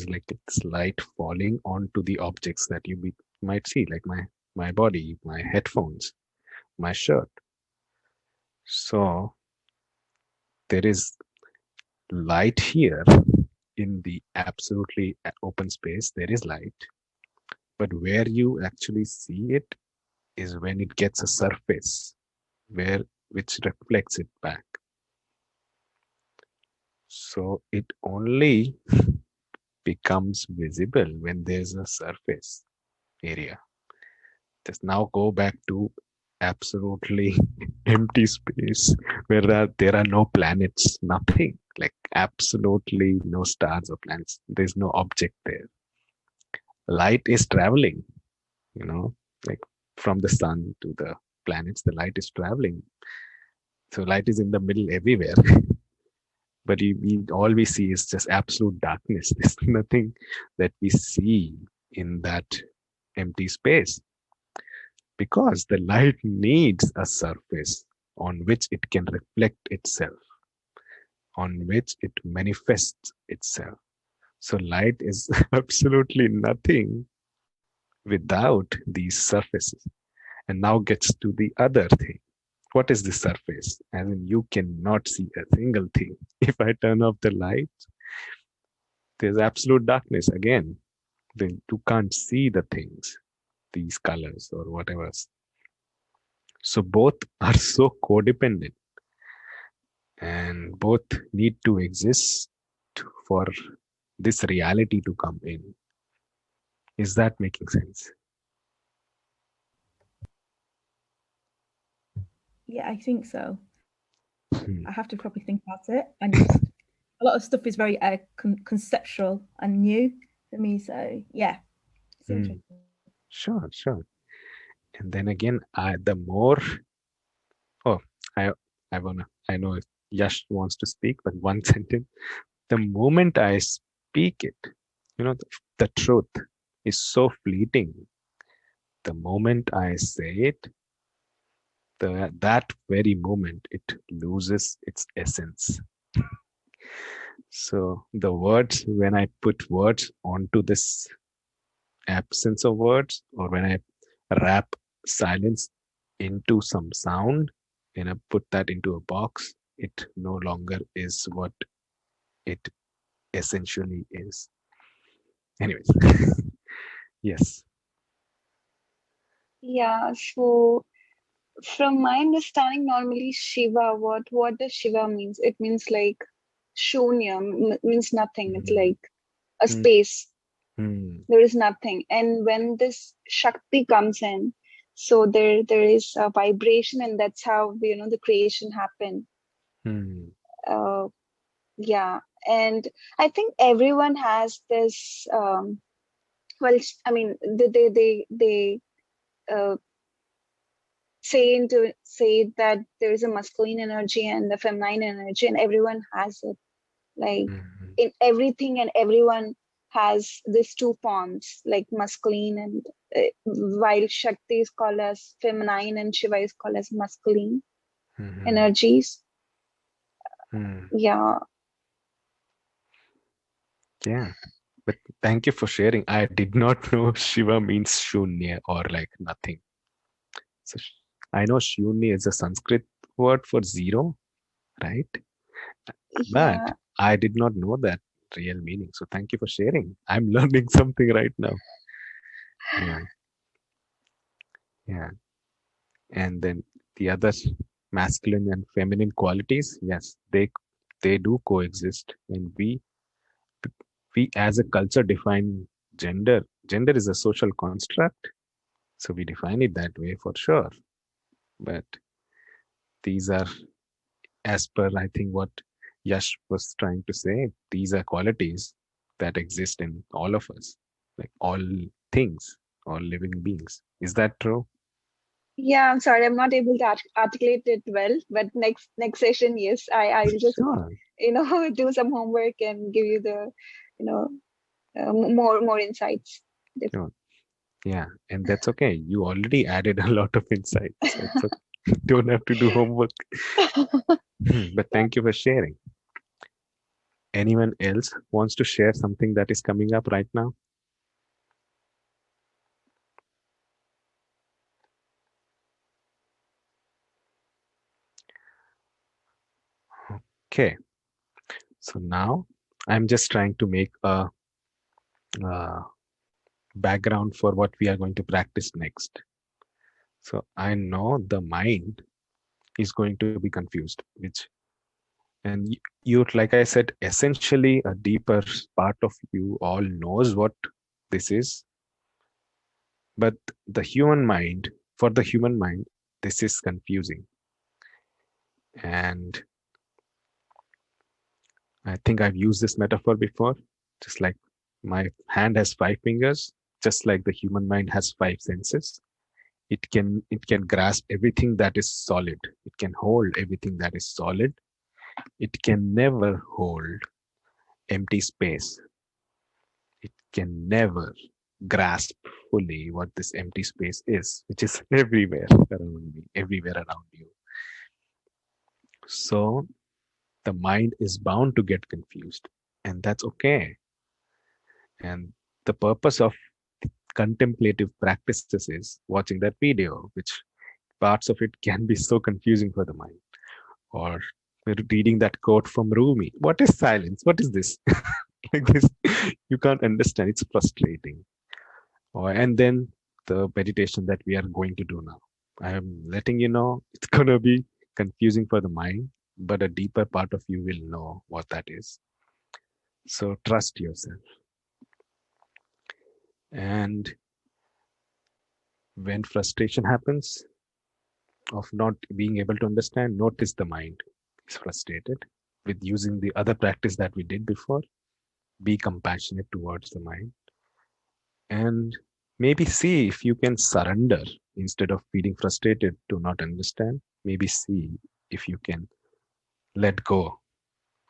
like this light falling onto the objects that you might see, like my body, my headphones, my shirt. So there is light here in the absolutely open space. There is light, but where you actually see it is when it gets a surface which reflects it back. So it only becomes visible when there's a surface area. Just now go back to absolutely empty space where there are no planets, nothing, like absolutely no stars or planets. There's no object there. Light is traveling, like from the sun to the planets, the light is traveling. So light is in the middle everywhere. But all we see is just absolute darkness. There's nothing that we see in that empty space, because the light needs a surface on which it can reflect itself, on which it manifests itself. So light is absolutely nothing without these surfaces. And now gets to the other thing. What is the surface? As in, you cannot see a single thing. If I turn off the light, there's absolute darkness again. Then you can't see the things, these colors or whatever. So both are so codependent, and both need to exist for this reality to come in. Is that making sense? Yeah, I think so. I have to probably think about it, and a lot of stuff is very conceptual and new for me. So yeah, it's interesting. Sure. And then again, the more. Oh, I know Yash wants to speak, but one sentence. The moment I speak it, the truth is so fleeting. The moment I say it, that very moment, it loses its essence. So the words, when I put words onto this absence of words, or when I wrap silence into some sound and I put that into a box, it no longer is what it essentially is. Anyways, yes. Yeah, so from my understanding, normally Shiva, what does Shiva means? It means like Shunya, means nothing. It's like a space. There is nothing. And when this Shakti comes in, so there is a vibration, and that's how the creation happened. Yeah, and I think everyone has this. Well, I mean, they say that there is a masculine energy and the feminine energy, and everyone has it. Like in everything, and everyone has these two forms, like masculine and while Shakti is called as feminine and Shiva is called as masculine energies. Yeah. Yeah. But thank you for sharing. I did not know Shiva means Shunya or like nothing. So I know Shunya is a Sanskrit word for zero, right? But Yeah. I did not know that real meaning. So thank you for sharing. I'm learning something right now. Yeah. Yeah. And then the other masculine and feminine qualities, yes, they do coexist. And we as a culture define gender. Gender is a social construct. So we define it that way for sure. But these are, as per I think what Yash was trying to say, these are qualities that exist in all of us, like all things, all living beings. Is that true? Yeah, I'm sorry, I'm not able to articulate it well, but next session, yes, I'll just Sure. do some homework and give you the you know more insights. Sure. Yeah, and that's okay. You already added a lot of insight, so it's okay. Don't have to do homework. But thank you for sharing. Anyone else wants to share something that is coming up right now? Okay, so now I'm just trying to make a background for what we are going to practice next. So I know the mind is going to be confused, which, and you, like I said, essentially a deeper part of you all knows what this is, but for the human mind, this is confusing. And I think I've used this metaphor before, just like my hand has 5 fingers, just like the human mind has 5 senses. It can grasp everything that is solid. It can hold everything that is solid. It can never hold empty space. It can never grasp fully what this empty space is, which is everywhere around me, everywhere around you. So the mind is bound to get confused, and that's okay. And the purpose of contemplative practices is watching that video, which parts of it can be so confusing for the mind. Or reading that quote from Rumi. What is silence? What is this? Like this, you can't understand. It's frustrating. And then the meditation that we are going to do now. I am letting you know it's going to be confusing for the mind, but a deeper part of you will know what that is. So trust yourself. And when frustration happens of not being able to understand, notice the mind is frustrated. With using the other practice that we did before, be compassionate towards the mind, and maybe see if you can surrender instead of feeling frustrated to not understand. Maybe see if you can let go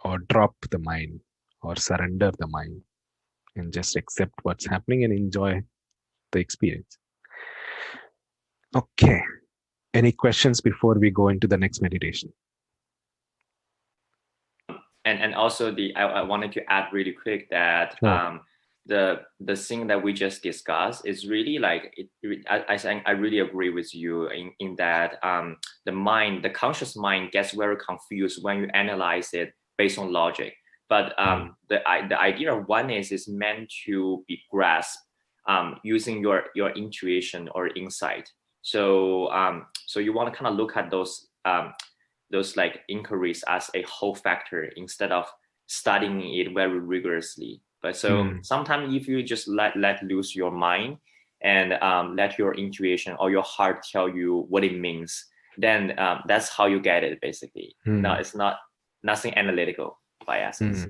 or drop the mind or surrender the mind and just accept what's happening and enjoy the experience. Okay. Any questions before we go into the next meditation? And also I wanted to add really quick that Sure. the thing that we just discussed is really like I think I really agree with you in that the conscious mind gets very confused when you analyze it based on logic. But the idea of oneness is meant to be grasped using your intuition or insight. So so you want to kind of look at those like inquiries as a whole factor instead of studying it very rigorously. But so sometimes if you just let loose your mind and let your intuition or your heart tell you what it means, then that's how you get it basically. No, it's not nothing analytical by essence.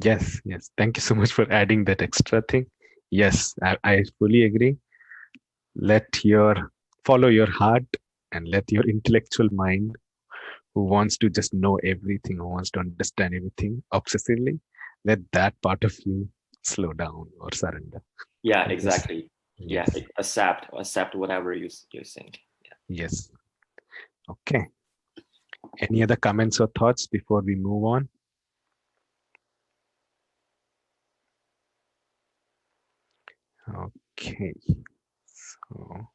Yes, yes. Thank you so much for adding that extra thing. Yes, I fully agree. Follow your heart and let your intellectual mind, who wants to just know everything, who wants to understand everything obsessively, let that part of you slow down or surrender. Yeah, And exactly. yes. Yeah, accept whatever you think. Yeah. Yes. Okay. Any other comments or thoughts before we move on? Okay, so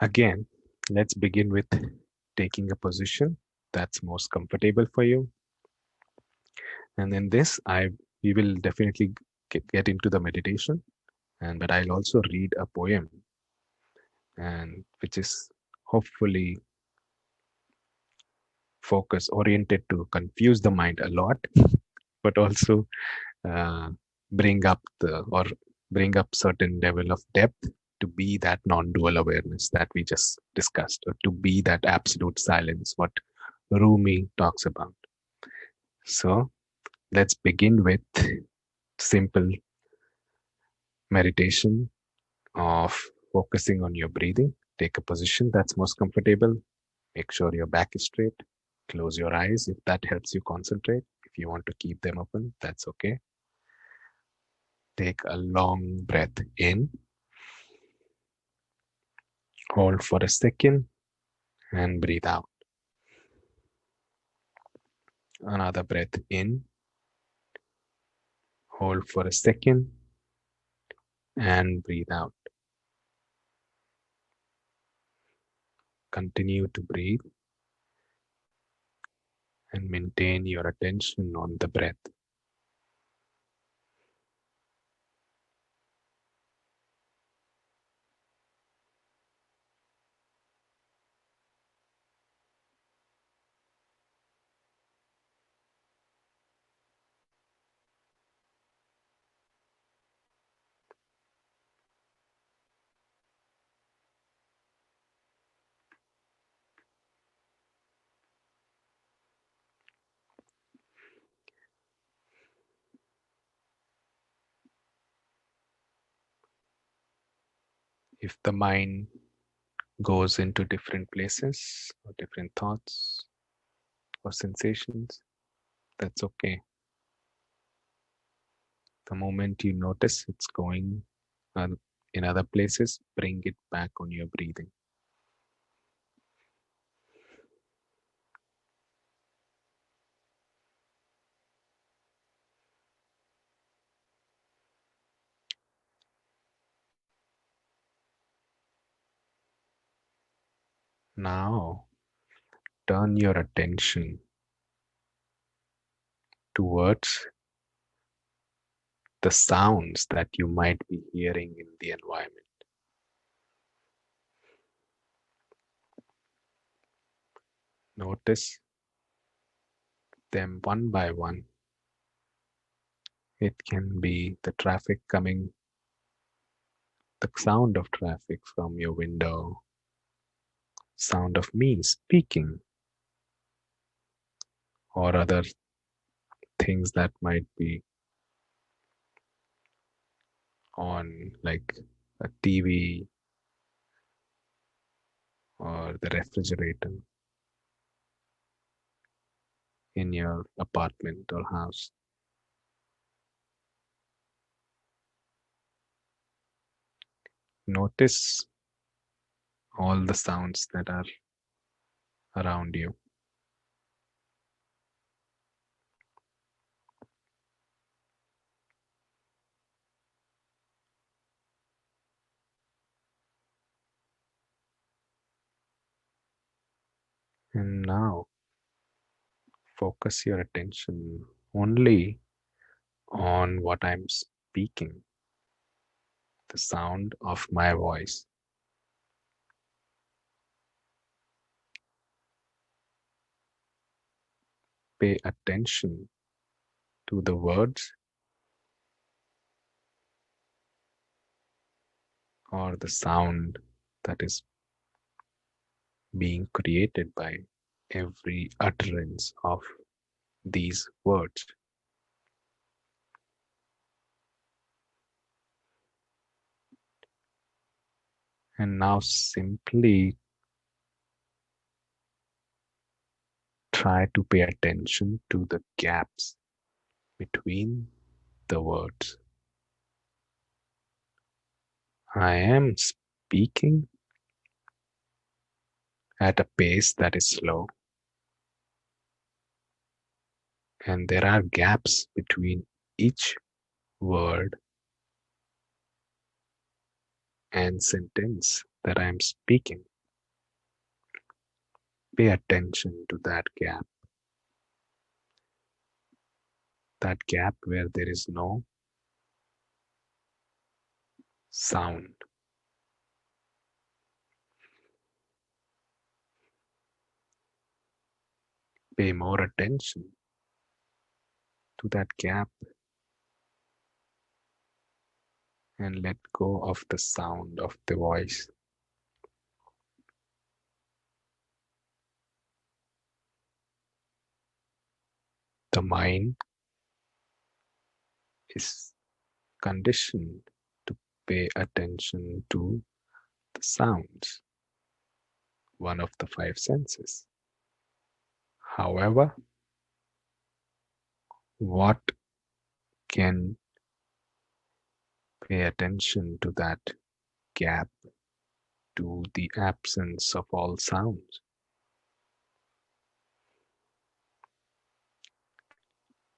again, let's begin with taking a position that's most comfortable for you. And in this, we will definitely get into the meditation, but I'll also read a poem, and which is hopefully focus oriented to confuse the mind a lot, but also uh, bring up bring up certain level of depth to be that non-dual awareness that we just discussed, or to be that absolute silence, what Rumi talks about. So let's begin with simple meditation of focusing on your breathing. Take a position that's most comfortable. Make sure your back is straight. Close your eyes if that helps you concentrate. If you want to keep them open, that's okay. Take a long breath in. Hold for a second and breathe out. Another breath in. Hold for a second and breathe out. Continue to breathe and maintain your attention on the breath. If the mind goes into different places or different thoughts or sensations, that's okay. The moment you notice it's going in other places, bring it back on your breathing. Now, turn your attention towards the sounds that you might be hearing in the environment. Notice them one by one. It can be the traffic coming, the sound of traffic from your window, sound of me speaking, or other things that might be on, like a TV or the refrigerator in your apartment or house. Notice all the sounds that are around you. And now focus your attention only on what I'm speaking, the sound of my voice. Pay attention to the words or the sound that is being created by every utterance of these words. And now simply try to pay attention to the gaps between the words. I am speaking at a pace that is slow, and there are gaps between each word and sentence that I'm speaking. Pay attention to that gap where there is no sound. Pay more attention to that gap and let go of the sound of the voice. The mind is conditioned to pay attention to the sounds, one of the five senses. However, what can pay attention to that gap, to the absence of all sounds,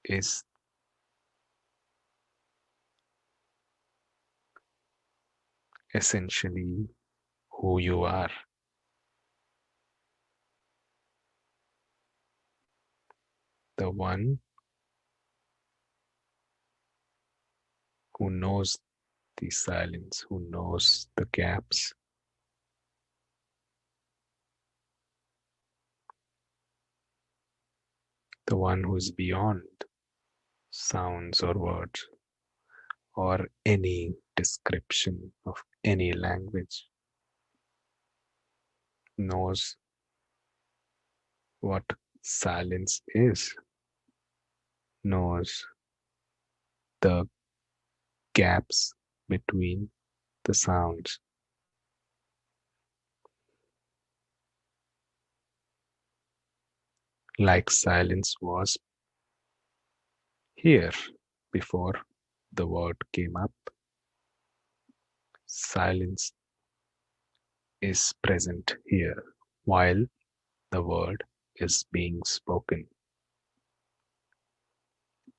is essentially who you are. The one who knows the silence, who knows the gaps, the one who is beyond sounds or words or any description of any language, knows what silence is, knows the gaps between the sounds. Like silence was here before the word came up, silence is present here while the word is being spoken,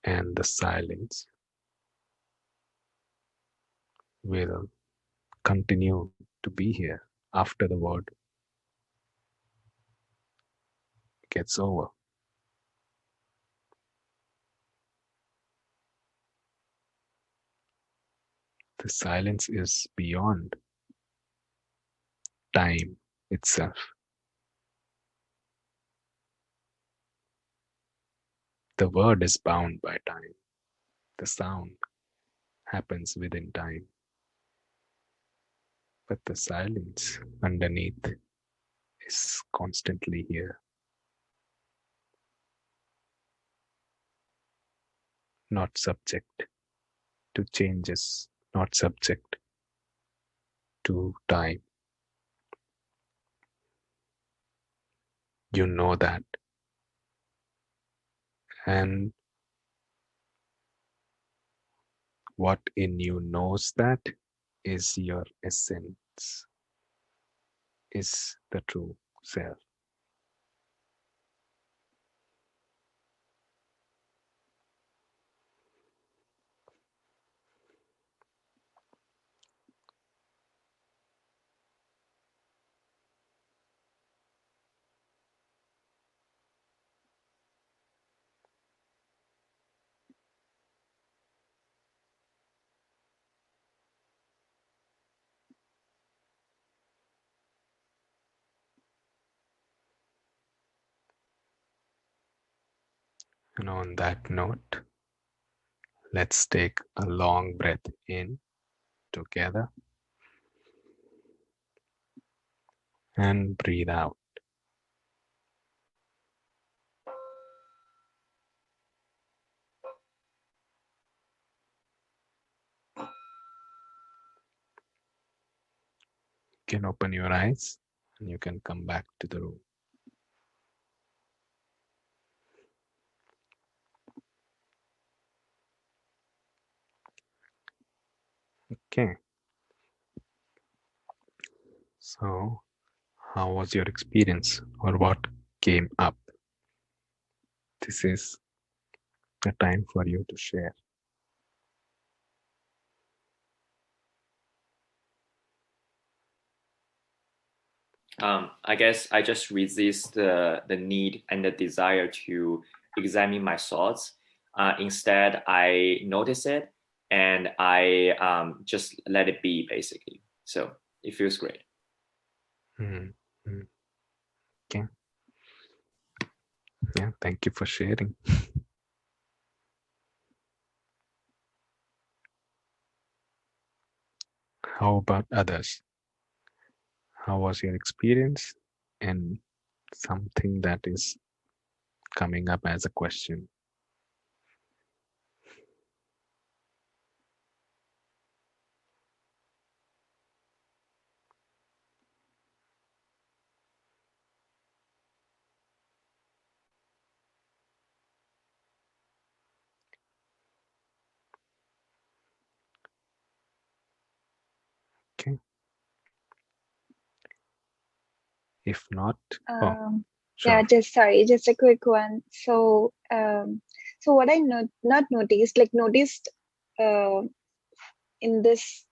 and the silence will continue to be here after the word gets over. The silence is beyond time itself. The word is bound by time. The sound happens within time. But the silence underneath is constantly here, not subject to changes, not subject to time. You know that. And what in you knows that is your essence, is the true self. And on that note, let's take a long breath in together and breathe out. You can open your eyes and you can come back to the room. Okay. So, how was your experience or what came up? This is a time for you to share. I guess I just resist the need and the desire to examine my thoughts. Instead, I notice it and I just let it be, basically. So it feels great. Okay. Yeah, thank you for sharing. How about others? How was your experience? And something that is coming up as a question. Okay. If not, Yeah, sure. just a quick one. So what I not noticed, like noticed in this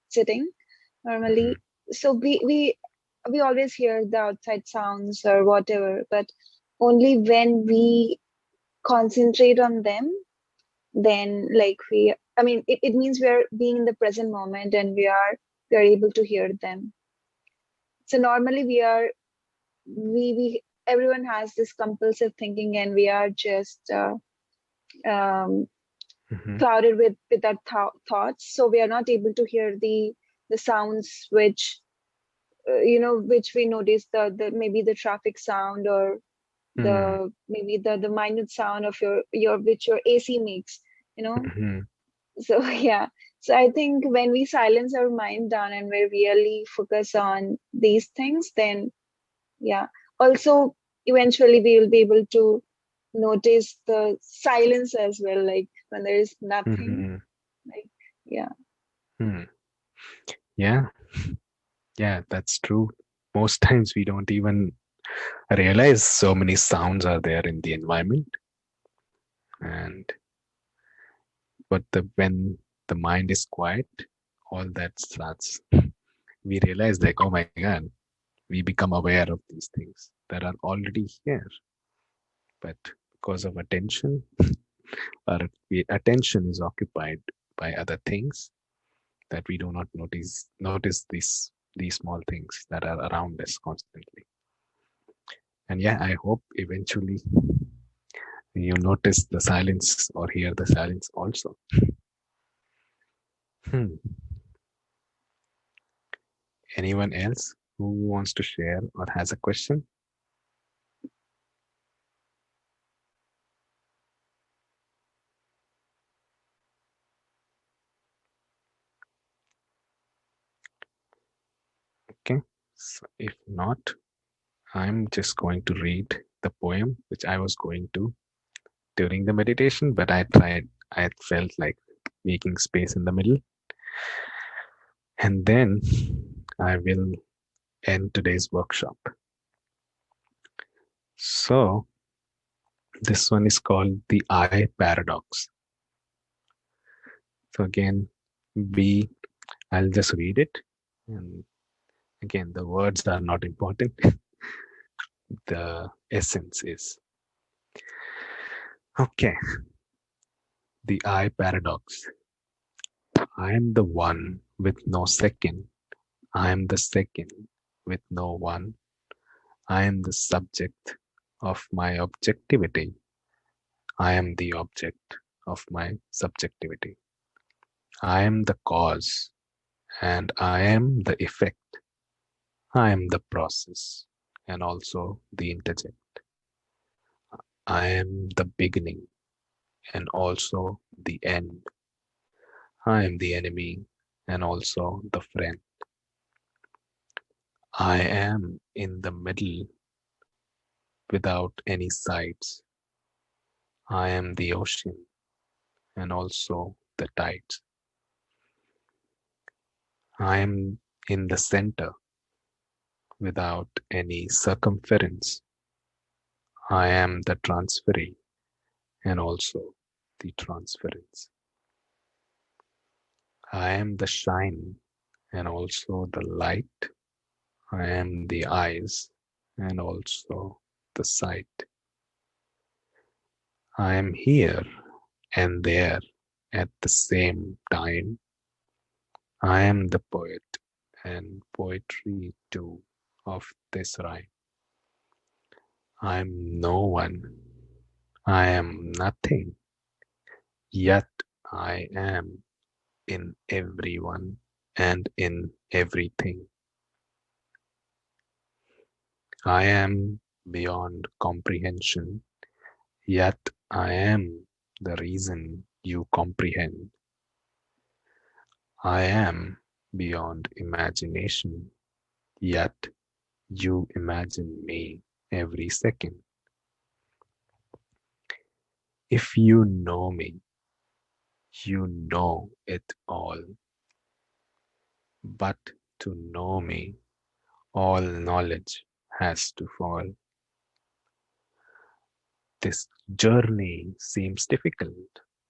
sitting normally. So we always hear the outside sounds or whatever, but only when we concentrate on them, then it means we are being in the present moment and we are able to hear them. So normally we everyone has this compulsive thinking and we are just um, clouded with that thoughts, so we are not able to hear the sounds which which we notice, the maybe the traffic sound or the maybe the minute sound of your which your AC makes, so yeah. So I think when we silence our mind down and we really focus on these things, then yeah, also eventually we will be able to notice the silence as well, like when there is nothing, like yeah. Yeah, yeah, that's true. Most times we don't even realize so many sounds are there in the environment. And when the mind is quiet, all that starts. We realize like, oh my God, we become aware of these things that are already here. But because of attention, our attention is occupied by other things that we do not notice these small things that are around us constantly. And yeah, I hope eventually you notice the silence or hear the silence also. Anyone else who wants to share or has a question? Okay, so if not, I'm just going to read the poem which I was going to during the meditation, but I felt like making space in the middle. And then I will end today's workshop. So this one is called the I paradox. So again, I'll just read it. And again, the words are not important. The essence is. Okay. The I paradox. I am the one with no second. I am the second with no one. I am the subject of my objectivity. I am the object of my subjectivity. I am the cause and I am the effect. I am the process and also the interject. I am the beginning and also the end. I am the enemy and also the friend. I am in the middle without any sides. I am the ocean and also the tides. I am in the center without any circumference. I am the transferee and also the transference. I am the shine and also the light. I am the eyes and also the sight. I am here and there at the same time. I am the poet and poetry too of this rhyme. I am no one. I am nothing. Yet I am in everyone and in everything. I am beyond comprehension, yet I am the reason you comprehend. I am beyond imagination, yet you imagine me every second. If you know me, you know it all. But to know me, all knowledge has to fall. This journey seems difficult,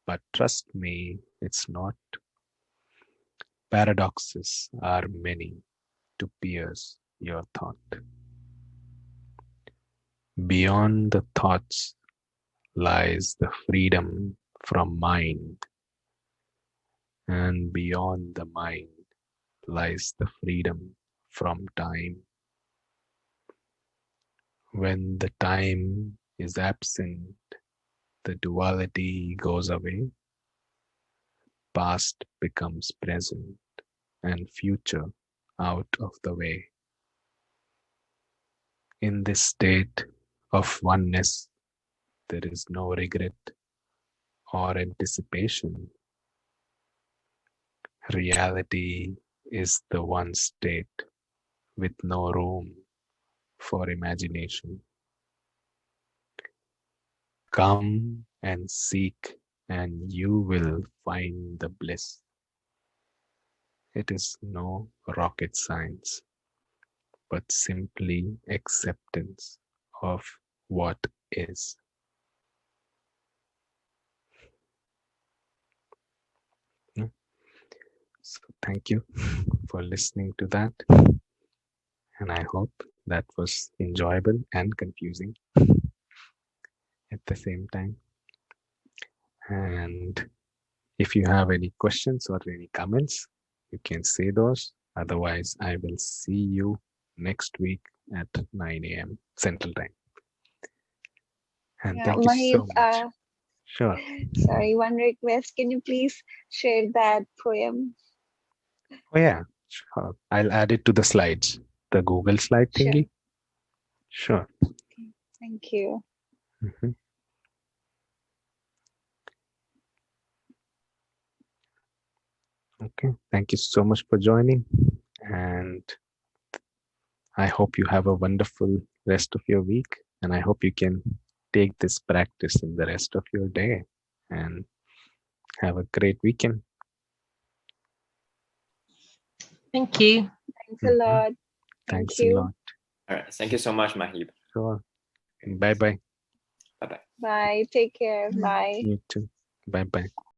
but trust me, it's not. Paradoxes are many to pierce your thought. Beyond the thoughts lies the freedom from mind, and beyond the mind lies the freedom from time. When the time is absent, the duality goes away, past becomes present, and future out of the way. In this state of oneness, there is no regret or anticipation. Reality is the one state with no room for imagination. Come and seek, and you will find the bliss. It is no rocket science, but simply acceptance of what is. So thank you for listening to that. And I hope that was enjoyable and confusing at the same time. And if you have any questions or any comments, you can say those. Otherwise, I will see you next week at 9 a.m. Central Time. And Yeah, thank you so Mahib, much. Sure. sorry, one request. Can you please share that poem? Oh, yeah. Sure. I'll add it to the slides, the Google slide Sure. thingy. Sure. Thank you. Mhm. Okay. Thank you so much for joining. And I hope you have a wonderful rest of your week. And I hope you can take this practice in the rest of your day and have a great weekend. Thank you. Thanks a lot. Thank Thanks a you. lot. All right. Thank you so much, Mahib. Sure. Bye bye. Bye bye. Bye. Take care. Bye. You too. Bye bye.